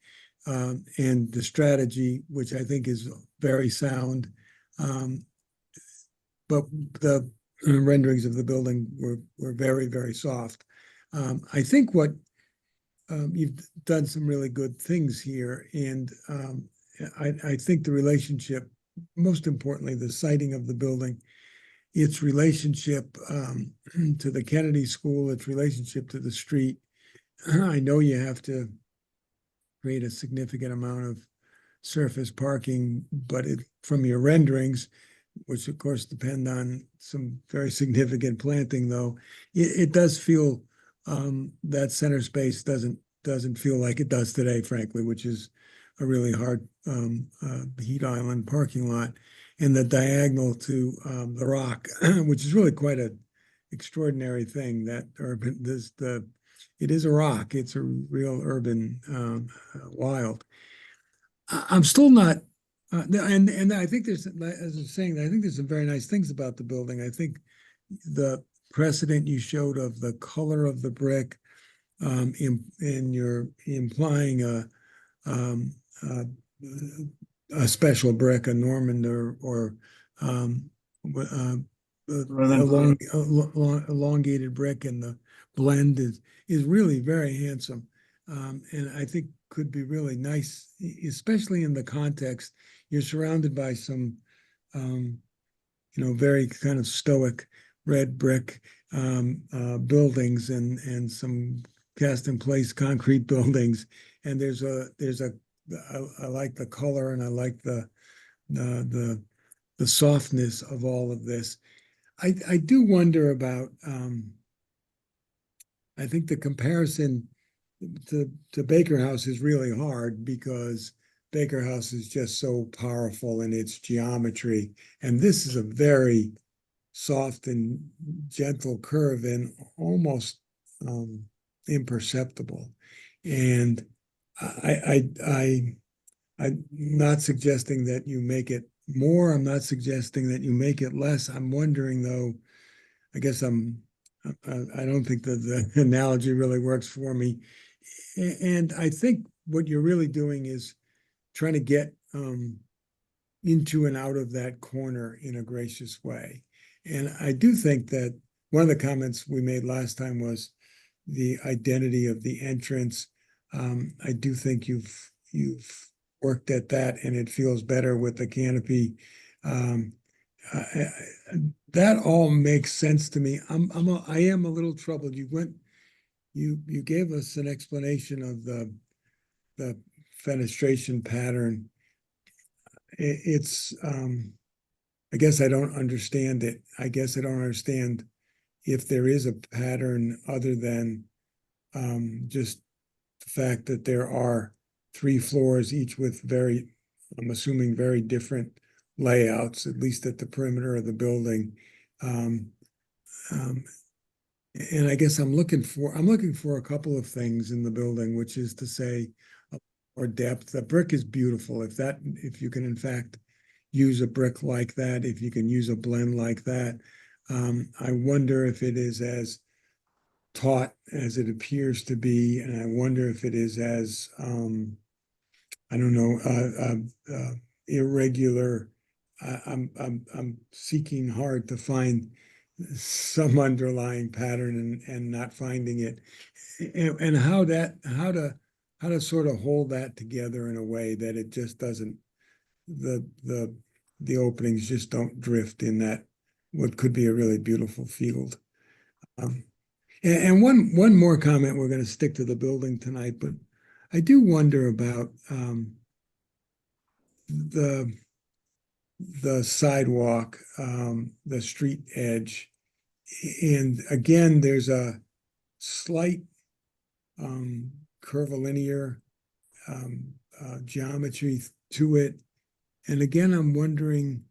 and the strategy, which I think is very sound. But the renderings of the building were very, very soft. I think what you've done some really good things here, and I think the relationship, most importantly, the siting of the building, its relationship to the Kennedy School, its relationship to the street. I know you have to create a significant amount of surface parking, but from your renderings, which of course depend on some very significant planting, though, it does feel that center space doesn't feel like it does today, frankly, which is a really hard heat island parking lot. And the diagonal to the Rock, which is really quite an extraordinary thing. That urban, it is a rock. It's a real urban wild. I'm still not, and I think there's, as I was saying, I think there's some very nice things about the building. I think the precedent you showed of the color of the brick, and you're implying a special brick, a Normand or elongated brick, and the blend is really very handsome, and I think could be really nice, especially in the context. You're surrounded by some, very kind of stoic red brick buildings and some cast in place concrete buildings, and I like the color, and I like the softness of all of this. I do wonder about, I think the comparison to Baker House is really hard, because Baker House is just so powerful in its geometry, and this is a very soft and gentle curve and almost imperceptible. And I'm not suggesting that you make it more. I'm not suggesting that you make it less. I'm wondering, though, I guess I don't think that the analogy really works for me. And I think what you're really doing is trying to get into and out of that corner in a gracious way. And I do think that one of the comments we made last time was the identity of the entrance. I do think you've worked at that, and it feels better with the canopy. That all makes sense to me. I am a little troubled. You gave us an explanation of the fenestration pattern. It's I guess I don't understand it. I guess I don't understand if there is a pattern other than just the fact that there are 3 floors, each with I'm assuming very different layouts, at least at the perimeter of the building. And I guess I'm looking for a couple of things in the building, which is to say, or depth. The brick is beautiful. If you can in fact use a brick like that, if you can use a blend like that, I wonder if it is as taut as it appears to be, and I wonder if it is as I don't know, irregular. I'm seeking hard to find some underlying pattern and not finding it, and how to sort of hold that together in a way that it just doesn't, the openings just don't drift in that what could be a really beautiful field. And one more comment. We're going to stick to the building tonight, but I do wonder about the sidewalk, the street edge, and again, there's a slight curvilinear geometry to it, and again, I'm wondering,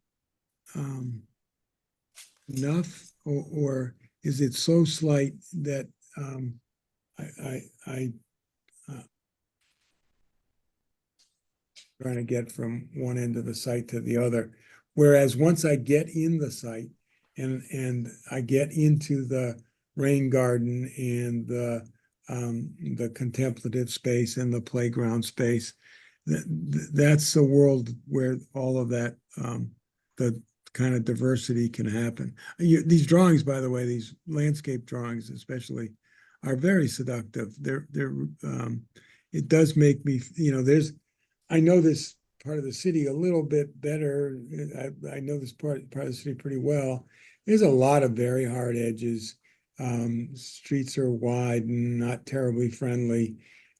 enough, or is it so slight that I trying to get from one end of the site to the other. Whereas once I get in the site and I get into the rain garden and the contemplative space and the playground space, that's a world where all of that, the kind of diversity can happen. These drawings, by the way, these landscape drawings especially, are very seductive. It does make me, I know this part of the city a little bit better. I know this part of the city pretty well. There's a lot of very hard edges. Streets are wide and not terribly friendly.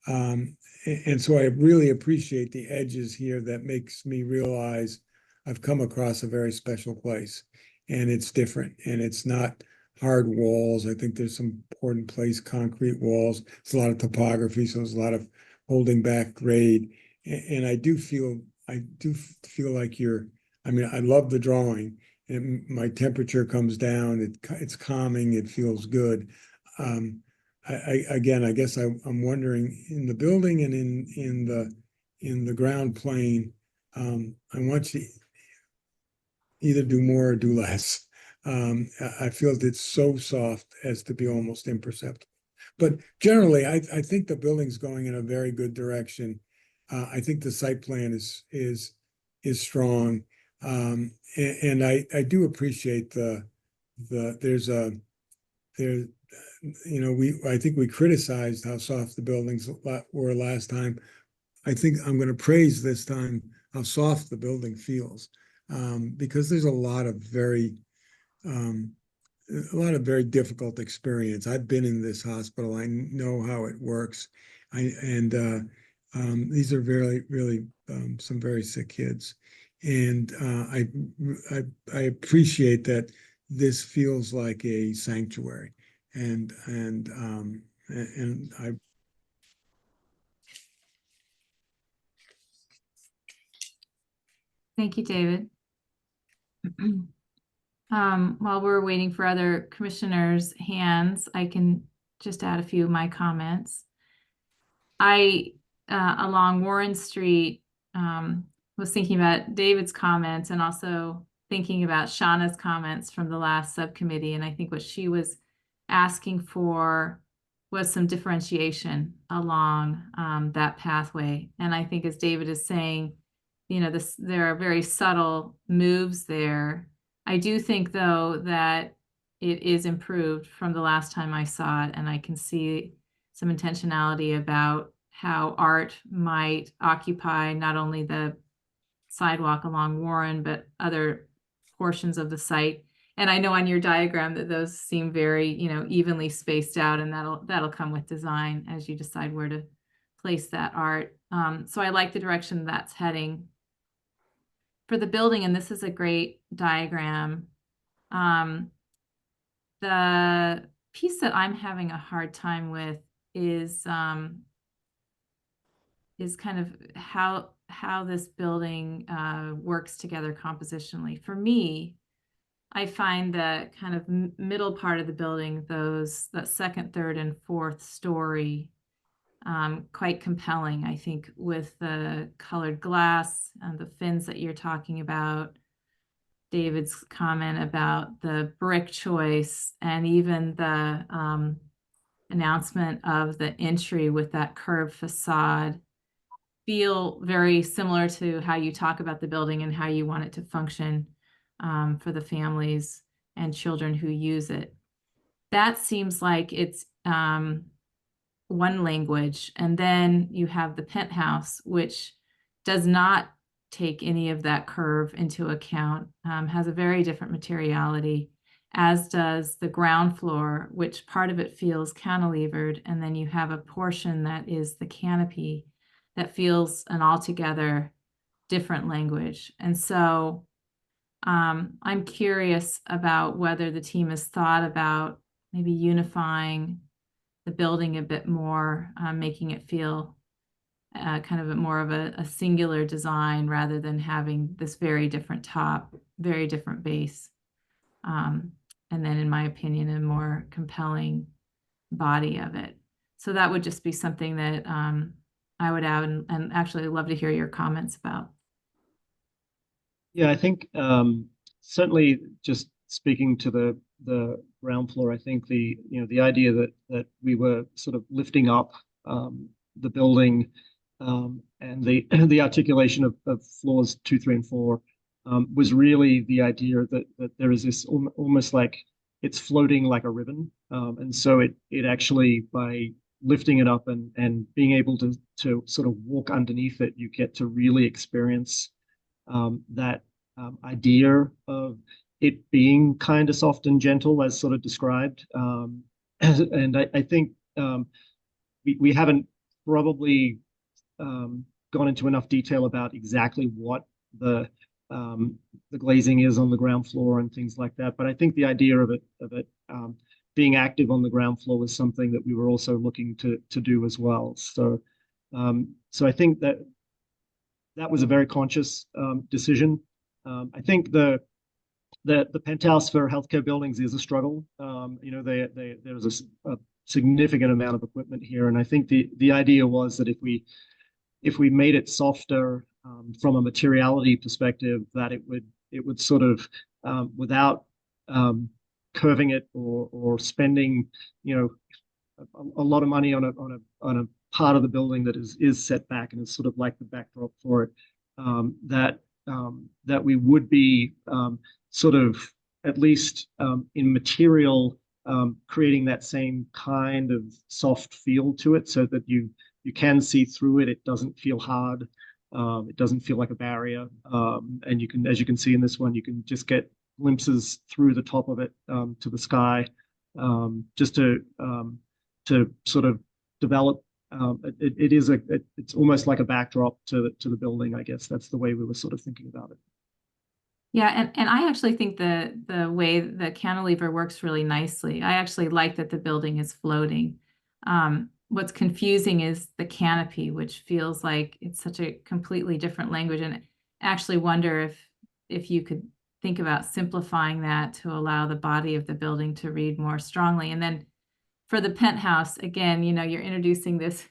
And so I really appreciate the edges here. That makes me realize I've come across a very special place, and it's different, and it's not hard walls. I think there's some important place concrete walls. It's a lot of topography, so there's a lot of holding back grade. And I do feel like I love the drawing, and my temperature comes down. It's calming. It feels good. I guess I'm wondering, in the building and in the ground plane, I want you to either do more or do less. I feel that it's so soft as to be almost imperceptible. But generally, I think the building's going in a very good direction. I think the site plan is strong, and I do appreciate I think we criticized how soft the buildings were last time. I think I'm going to praise this time how soft the building feels, because there's a lot of very difficult experience. I've been in this hospital. I know how it works. These are really some very sick kids, and I appreciate that this feels like a sanctuary, and I. Thank you, David. While we're waiting for other commissioners' hands, I can just add a few of my comments. Along Warren Street, was thinking about David's comments and also thinking about Shauna's comments from the last subcommittee. And I think what she was asking for was some differentiation along that pathway. And I think, as David is saying, there are very subtle moves there. I do think, though, that it is improved from the last time I saw it, and I can see some intentionality about how art might occupy not only the sidewalk along Warren, but other portions of the site. And I know on your diagram that those seem very, evenly spaced out, and that'll come with design as you decide where to place that art. So I like the direction that's heading. For the building, and this is a great diagram, the piece that I'm having a hard time with is kind of how this building works together compositionally. For me, I find the kind of middle part of the building, that second, third, and fourth story, quite compelling, I think, with the colored glass and the fins that you're talking about, David's comment about the brick choice, and even the announcement of the entry with that curved facade feel very similar to how you talk about the building and how you want it to function for the families and children who use it. That seems like it's one language. And then you have the penthouse, which does not take any of that curve into account, has a very different materiality, as does the ground floor, which part of it feels cantilevered. And then you have a portion that is the canopy that feels an altogether different language. And so I'm curious about whether the team has thought about maybe unifying the building a bit more, making it feel kind of more of a singular design rather than having this very different top, very different base. And then, in my opinion, a more compelling body of it. So that would just be something that I would add, and actually love to hear your comments about. Yeah, I think certainly just speaking to the ground floor, I think the idea that we were sort of lifting up the building and the articulation of floors 2, 3, and 4 was really the idea that there is this almost like it's floating like a ribbon, and so it actually, by lifting it up and being able to sort of walk underneath it, you get to really experience that idea of it being kind of soft and gentle, as sort of described. And I think we haven't probably gone into enough detail about exactly what the glazing is on the ground floor and things like that. But I think the idea of it being active on the ground floor was something that we were also looking to do as well. So I think that was a very conscious decision. I think the penthouse for healthcare buildings is a struggle. You know, there's a significant amount of equipment here, and I think the idea was that if we made it softer from a materiality perspective, that it would sort of without curving it or spending, you know, a lot of money on a part of the building that is set back and is sort of like the backdrop for it, that we would be sort of, at least in material, creating that same kind of soft feel to it, so that you can see through it. It doesn't feel hard. It doesn't feel like a barrier. And you can, as you can see in this one, you can just get glimpses through the top of it to the sky, just to sort of develop. It's almost like a backdrop to the building. I guess that's the way we were sort of thinking about it. Yeah, and I actually think the way the cantilever works really nicely. I actually like that the building is floating. What's confusing is the canopy, which feels like it's such a completely different language. And I actually wonder if you could think about simplifying that to allow the body of the building to read more strongly. And then for the penthouse, again, you know, you're introducing this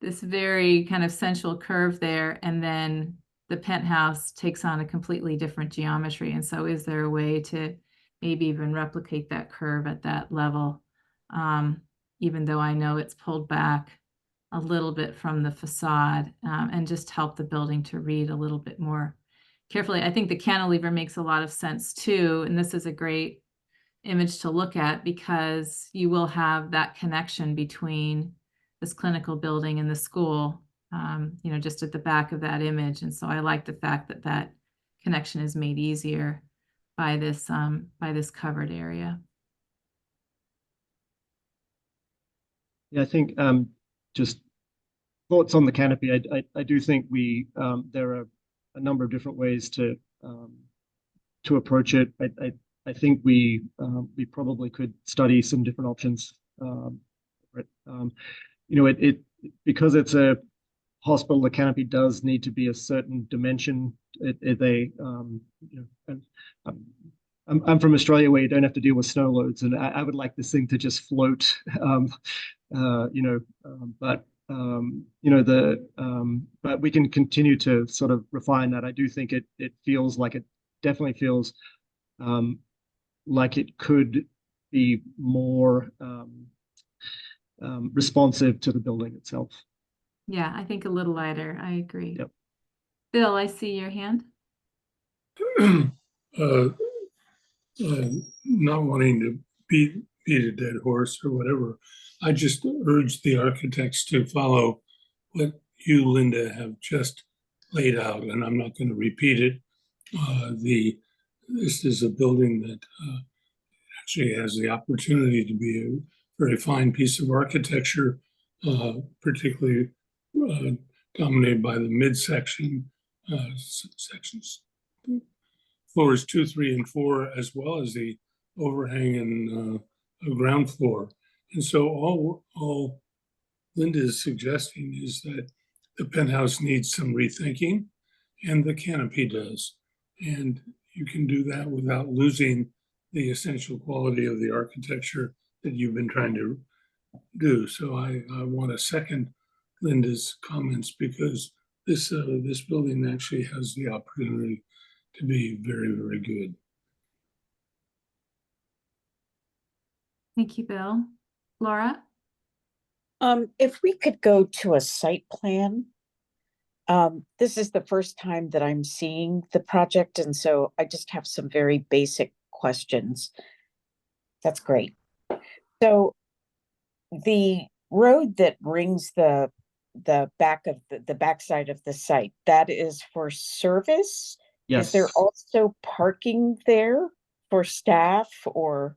very kind of sensual curve there, and then the penthouse takes on a completely different geometry. And so is there a way to maybe even replicate that curve at that level? Even though I know it's pulled back a little bit from the facade, and just help the building to read a little bit more carefully. I think the cantilever makes a lot of sense too. And this is a great image to look at, because you will have that connection between this clinical building and the school, you know, just at the back of that image. And so I like the fact that that connection is made easier by this covered area. Yeah, I think just thoughts on the canopy. I do think there are a number of different ways to approach it. I think we probably could study some different options. But, you know, because it's a hospital, the canopy does need to be a certain dimension. You know, I'm from Australia, where you don't have to deal with snow loads, and I would like this thing to just float. You know, but you know, but we can continue to sort of refine that. I do think it feels like, it definitely feels like it could be more responsive to the building itself. Yeah, I think a little lighter. I agree. Yep. Bill, I see your hand. Not wanting to beat a dead horse or whatever, I just urge the architects to follow what you, Linda, have just laid out, and I'm not going to repeat it. This is a building that actually has the opportunity to be a very fine piece of architecture, particularly dominated by the midsection sections, floors 2, 3, and 4, as well as the overhang and ground floor. And so all Linda is suggesting is that the penthouse needs some rethinking, and the canopy does. And you can do that without losing the essential quality of the architecture that you've been trying to do. So I want to second Linda's comments, because this building actually has the opportunity to be very, very good. Thank you, Bill. Laura? If we could go to a site plan This is the first time that I'm seeing the project, and so I just have some very basic questions. That's great. So the road that rings the back of the backside of the site, that is for service? Is there Yes. also parking there for staff or?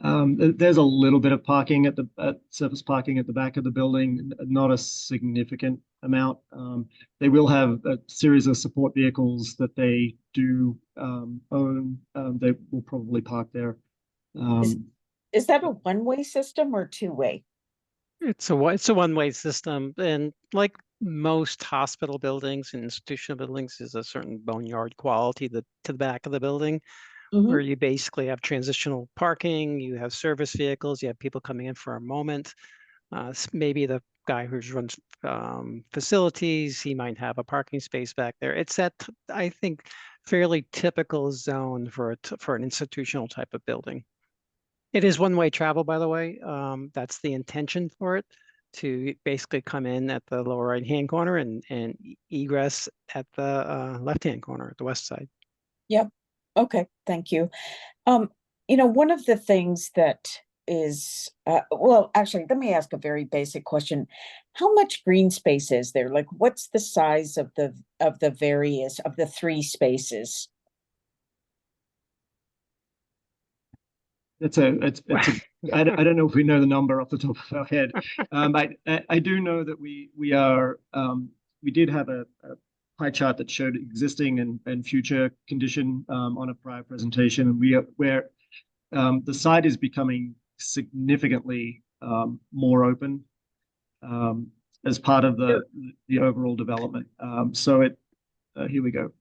There's a little bit of parking at the surface parking at the back of the building, not a significant amount. They will have a series of support vehicles that they do own. They will probably park there. Is that a one-way system or two-way? It's a one-way system, and like most hospital buildings and institutional buildings, is a certain boneyard quality to the back of the building, where you basically have transitional parking, you have service vehicles, you have people coming in for a moment. Maybe the guy who runs facilities, he might have a parking space back there. It's that, I think, fairly typical zone for an institutional type of building. It is one-way travel, by the way. That's the intention for it, to basically come in at the lower right-hand corner and egress at the left-hand corner at the west side. Yep. Okay, thank you. One of the things that is, well, actually, let me ask a very basic question. How much green space is there? Like, what's the size of the various of the three spaces? I don't know if we know the number off the top of our head. I do know that we did have a pie chart that showed existing and future condition on a prior presentation, and where the site is becoming significantly more open as part of the overall development. Here we go.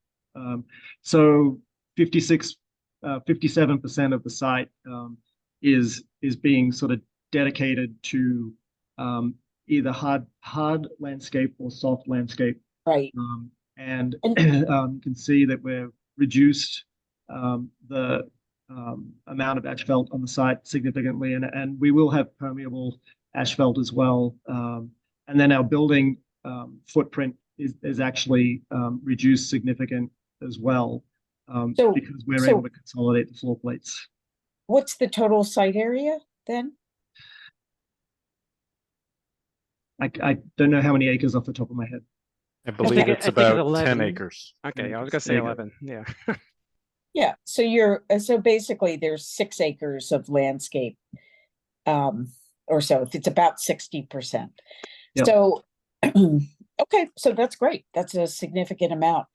So 57% of the site is being sort of dedicated to either hard landscape or soft landscape. Right. And you can see that we've reduced the amount of asphalt on the site significantly, and we will have permeable asphalt as well. And then our building footprint is actually reduced significant as well, because we're able to consolidate the floor plates. What's the total site area then? I don't know how many acres off the top of my head. I believe it's about 10 acres. Okay, I was gonna say 11. Yeah. Yeah. So basically there's 6 acres of landscape, or so. If it's about 60%. Yep. So, okay, so that's great. That's a significant amount.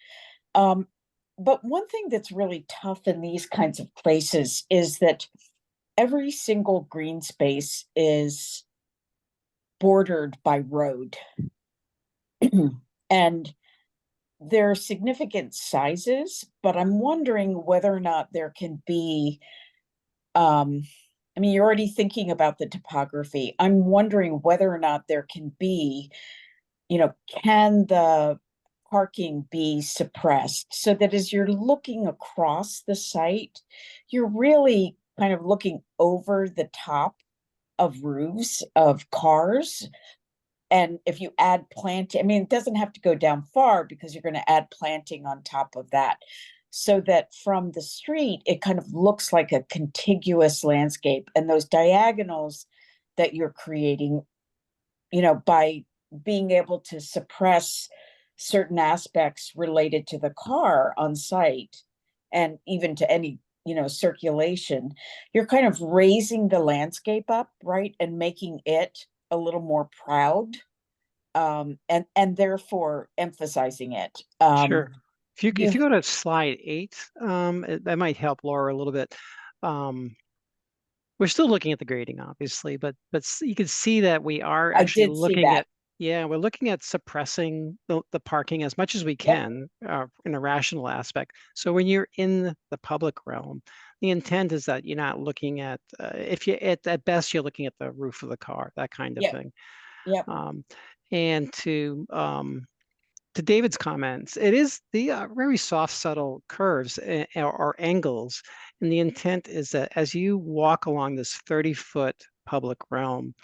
But one thing that's really tough in these kinds of places is that every single green space is bordered by road. And there are significant sizes, but I'm wondering whether or not there can be, you're already thinking about the topography. I'm wondering whether or not there can be, can the parking be suppressed so that as you're looking across the site, you're really kind of looking over the top of roofs of cars. And if you add planting, it doesn't have to go down far because you're going to add planting on top of that, so that from the street, it kind of looks like a contiguous landscape. And those diagonals that you're creating, by being able to suppress certain aspects related to the car on site and even to any, circulation, you're kind of raising the landscape up, right? And making it a little more proud, and therefore emphasizing it. Sure. If you go to slide 8, that might help Laura a little bit. We're still looking at the grading, obviously, but you can see that we are actually looking at, we're looking at suppressing the parking as much as we can, in a rational aspect. So when you're in the public realm, the intent is that you're not looking at, at best, you're looking at the roof of the car, that kind of thing. Yeah. And to David's comments, it is the very soft, subtle curves or angles. And the intent is that as you walk along this 30-foot public realm,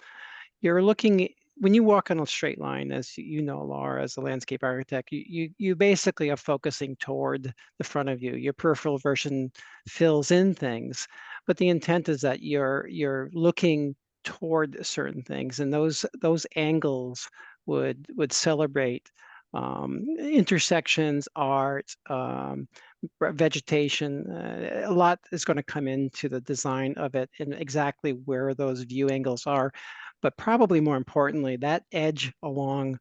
you're looking when you walk on a straight line, as you know, Laura, as a landscape architect, you basically are focusing toward the front of you. Your peripheral vision fills in things, but the intent is that you're looking toward certain things, and those angles would celebrate intersections, art, vegetation. A lot is going to come into the design of it and exactly where those view angles are. But probably more importantly, that edge along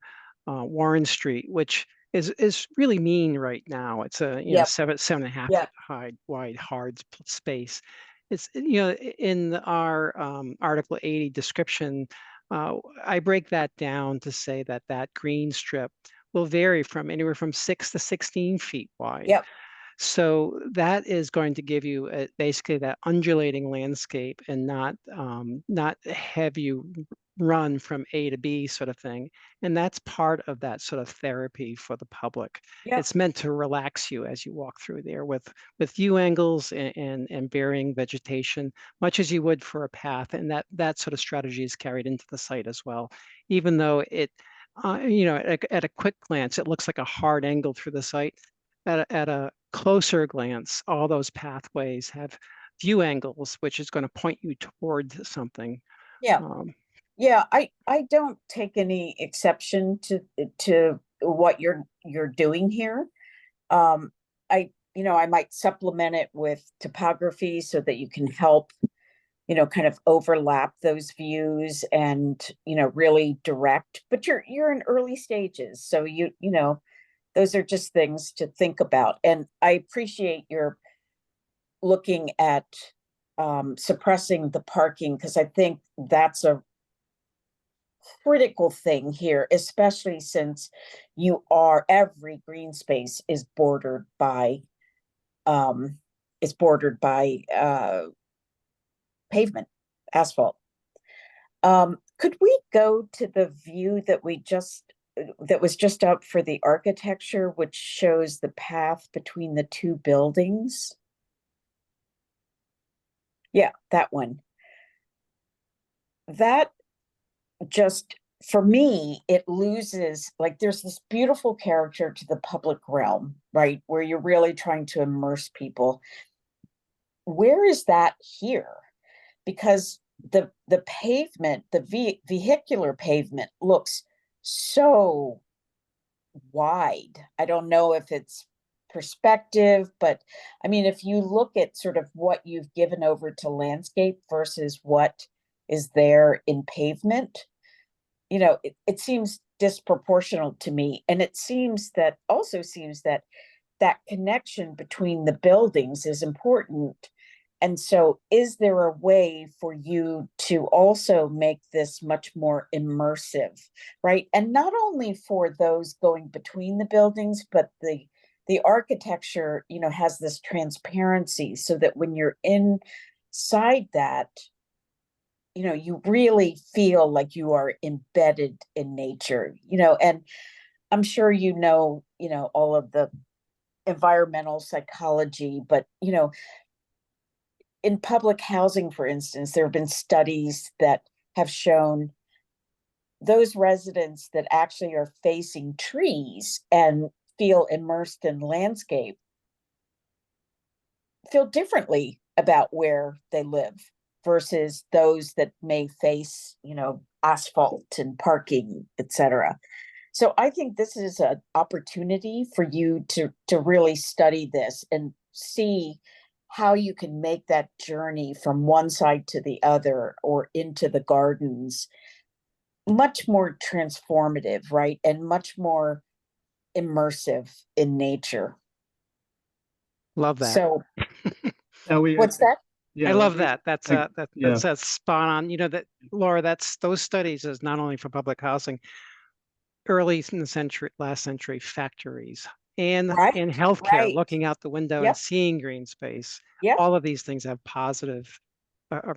Warren Street, which is really mean right now. It's a Yep. 7.5 Yep. feet wide hard space. It's in our Article 80 description, I break that down to say that that green strip will vary from anywhere from 6 to 16 feet wide. Yep. So that is going to give you basically that undulating landscape and not have you run from A to B sort of thing. And that's part of that sort of therapy for the public. Yep. It's meant to relax you as you walk through there with view angles and varying vegetation, much as you would for a path. And that sort of strategy is carried into the site as well, even though it, at a quick glance, it looks like a hard angle through the site. At a closer glance, all those pathways have view angles, which is going to point you toward something. Yeah. Yeah, I don't take any exception to what you're doing here. I might supplement it with topography so that you can help, kind of overlap those views and, really direct, but you're in early stages. So those are just things to think about. And I appreciate your looking at suppressing the parking, because I think that's a critical thing here, especially since every green space is bordered by pavement, asphalt. Could we go to the view that was just up for the architecture, which shows the path between the two buildings? Yeah, that one. That just, for me, it loses, like, there's this beautiful character to the public realm, right? Where you're really trying to immerse people. Where is that here? Because the pavement, the vehicular pavement looks so wide. I don't know if it's perspective, but I mean, if you look at sort of what you've given over to landscape versus what is there in pavement, it seems disproportional to me. And it seems that that connection between the buildings is important. And so is there a way for you to also make this much more immersive, right? And not only for those going between the buildings, but the architecture, has this transparency so that when you're inside that, you really feel like you are embedded in nature, and I'm sure all of the environmental psychology, but, in public housing, for instance, there have been studies that have shown those residents that actually are facing trees and feel immersed in landscape feel differently about where they live versus those that may face, asphalt and parking, etc. So I think this is an opportunity for you to really study this and see how you can make that journey from one side to the other or into the gardens much more transformative, right? And much more immersive in nature. Love that. So what's that? Yeah, I love that. That's yeah. that's spot on. That, Laura, those studies is not only for public housing, early in the last century factories and Right, in healthcare, right. looking out the window Yep. and seeing green space. Yep. All of these things have positive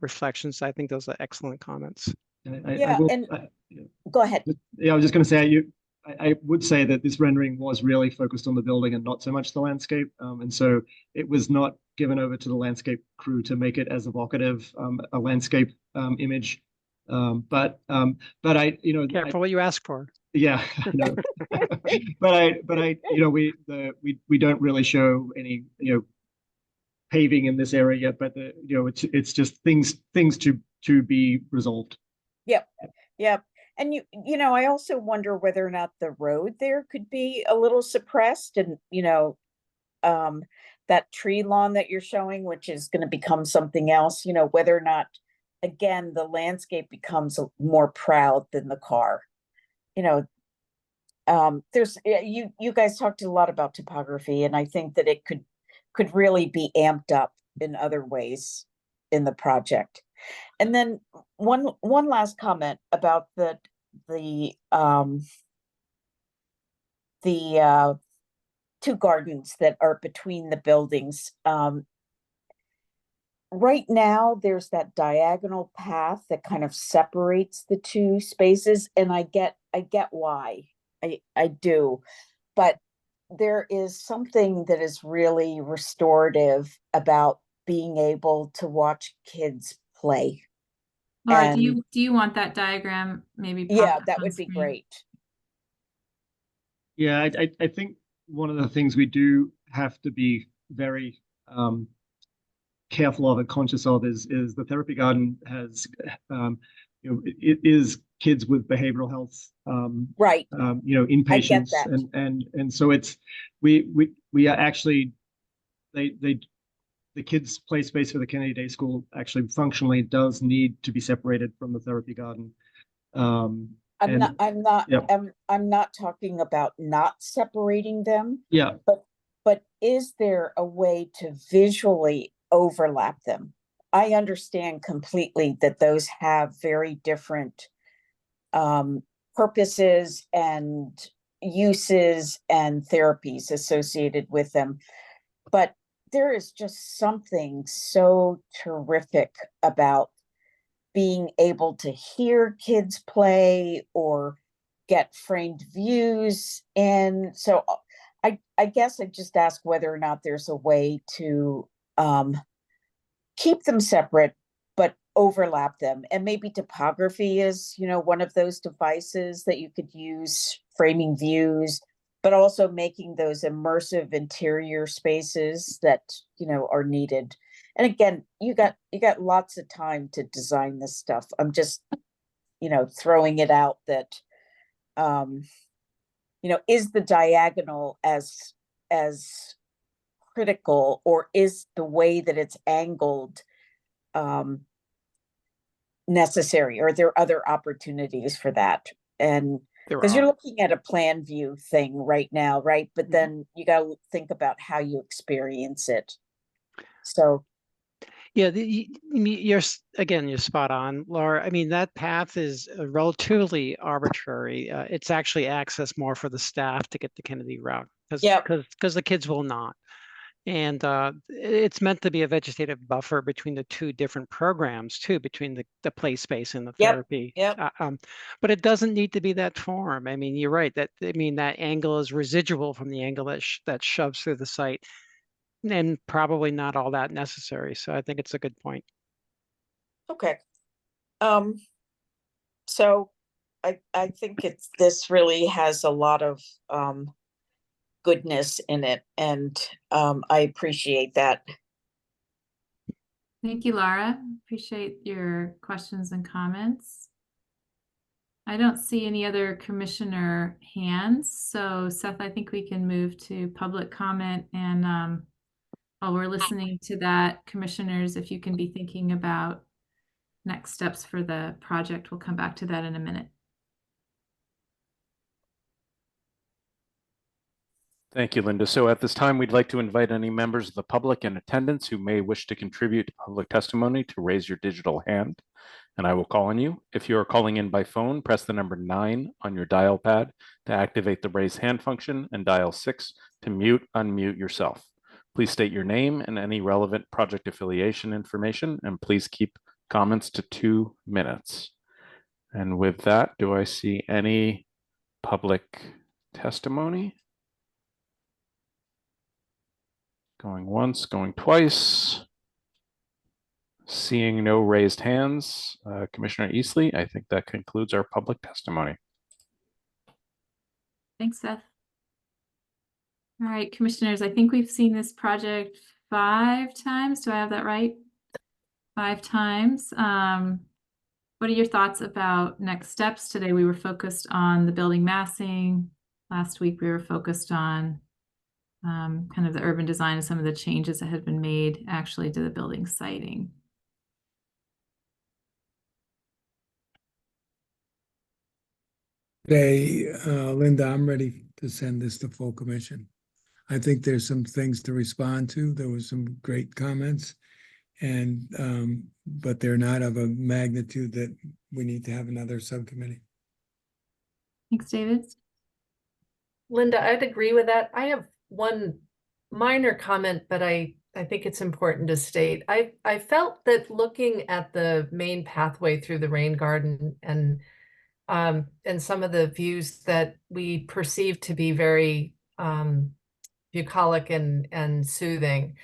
reflections. I think those are excellent comments. Go ahead. Yeah, I was just going to say, I would say that this rendering was really focused on the building and not so much the landscape. And so it was not given over to the landscape crew to make it as evocative a landscape image But I, Careful what you ask for. yeah, I know. but I, we don't really show any, paving in this area yet, but it's just things to be resolved. Yep. And I also wonder whether or not the road there could be a little suppressed and, that tree lawn that you're showing, which is going to become something else, whether or not, again, the landscape becomes more proud than the car. There's you guys talked a lot about topography, and I think that it could really be amped up in other ways in the project. And then one last comment about the two gardens that are between the buildings. Right now, there's that diagonal path that kind of separates the two spaces, and I get why. I do, but there is something that is really restorative about being able to watch kids play. Laura, do you want that diagram maybe? Yeah, that would be great. Yeah, I think one of the things we do have to be very careful of and conscious of is the therapy garden has it is kids with behavioral health right inpatients, and so it's we are actually the kids play space for the Kennedy Day School actually functionally does need to be separated from the therapy garden. I'm not talking about not separating them. Yeah. But is there a way to visually overlap them? I understand completely that those have very different purposes and uses and therapies associated with them. But there is just something so terrific about being able to hear kids play or get framed views. And so I guess I just ask whether or not there's a way to keep them separate, but overlap them. And maybe topography is, one of those devices that you could use, framing views, but also making those immersive interior spaces that, are needed. And again, you got lots of time to design this stuff. I'm just, throwing it out that, is the diagonal as critical, or is the way that it's angled necessary? Or are there other opportunities for that? And because you're looking at a plan view thing right now, right? But then you got to think about how you experience it. So yeah, you're spot on, Laura. I mean, that path is relatively arbitrary. It's actually access more for the staff to get the Kennedy route because the kids will not. And it's meant to be a vegetative buffer between the two different programs too, between the play space and the therapy. But it doesn't need to be that form. I mean, you're right. That angle is residual from the angle that shoves through the site, and probably not all that necessary. So I think it's a good point. Okay. So I think this really has a lot of goodness in it, and I appreciate that. Thank you, Laura. Appreciate your questions and comments. I don't see any other commissioner hands, so Seth, I think we can move to public comment. And while we're listening to that, commissioners, if you can be thinking about next steps for the project, we'll come back to that in a minute. Thank you, Linda. So at this time, we'd like to invite any members of the public in attendance who may wish to contribute to public testimony to raise your digital hand, and I will call on you. If you are calling in by phone, press the number 9 on your dial pad to activate the raise hand function, and dial 6 to unmute yourself. Please state your name and any relevant project affiliation information, and please keep comments to 2 minutes. And with that, do I see any public testimony? Going once, going twice. Seeing no raised hands, Commissioner Eastley, I think that concludes our public testimony. Thanks, Seth. All right, commissioners, I think we've seen this project 5 times. Do I have that right? 5 times. What are your thoughts about next steps? Today we were focused on the building massing. Last week we were focused on kind of the urban design and some of the changes that had been made actually to the building siting. Hey, Linda, I'm ready to send this to full commission. I think there's some things to respond to. There was some great comments, and but they're not of a magnitude that we need to have another subcommittee. Thanks, David. Linda, I'd agree with that. I have one minor comment, but I think it's important to state. I felt that looking at the main pathway through the rain garden and some of the views that we perceive to be very bucolic and soothing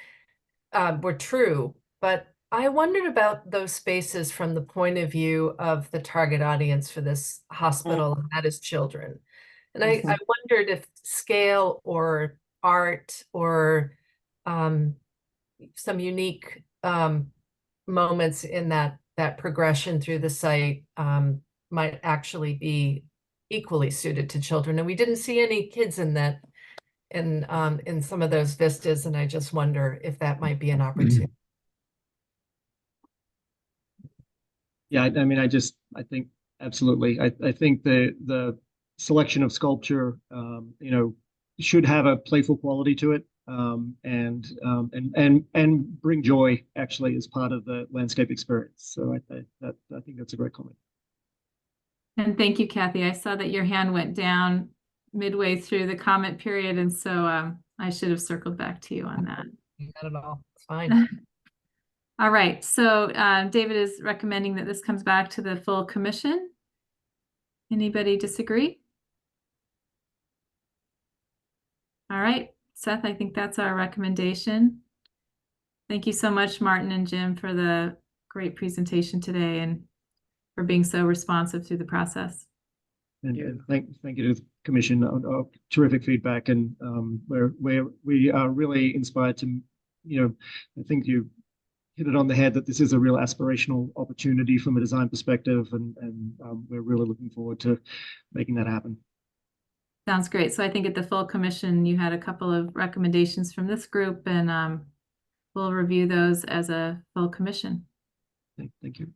were true, but I wondered about those spaces from the point of view of the target audience for this hospital, and that is children. And I wondered if scale or art or some unique moments in that progression through the site might actually be equally suited to children. And we didn't see any kids in that in some of those vistas, and I just wonder if that might be an opportunity. Yeah, I mean, I think absolutely. I think the selection of sculpture, you know, should have a playful quality to it, and bring joy actually as part of the landscape experience. So I think that's a great comment. And thank you, Kathy. I saw that your hand went down midway through the comment period, and so I should have circled back to you on that. Not at all. It's fine. All right, so David is recommending that this comes back to the full commission. Anybody disagree? All right, Seth, I think that's our recommendation. Thank you so much, Martin and Jim, for the great presentation today and for being so responsive through the process. And thank you to the commission. Terrific feedback, and we are really inspired to, you know, I think you hit it on the head that this is a real aspirational opportunity from a design perspective, and we're really looking forward to making that happen. Sounds great. So I think at the full commission, you had a couple of recommendations from this group, and we'll review those as a full commission. Thank you.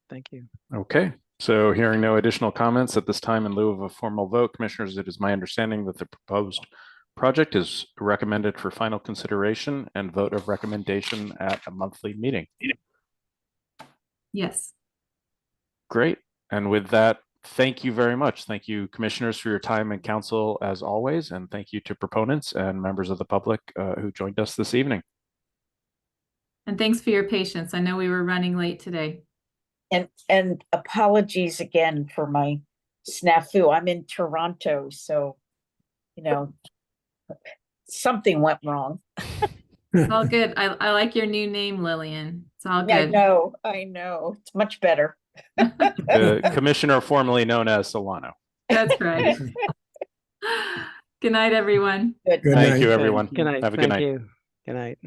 Thank you. Okay, so hearing no additional comments at this time, in lieu of a formal vote, commissioners, it is my understanding that the proposed project is recommended for final consideration and vote of recommendation at a monthly meeting. Yes. Great. And with that, thank you very much. Thank you, commissioners, for your time and counsel as always. And thank you to proponents and members of the public who joined us this evening. And thanks for your patience. I know we were running late today. And apologies again for my snafu. I'm in Toronto, so, you know, something went wrong. It's all good. I like your new name, Lillian. It's all Yeah, good. I know. It's much better. The commissioner formerly known as Solano. That's right. Good night, everyone. Good Thank night. you, everyone. Good night. Have a good Thank night. you. Good night.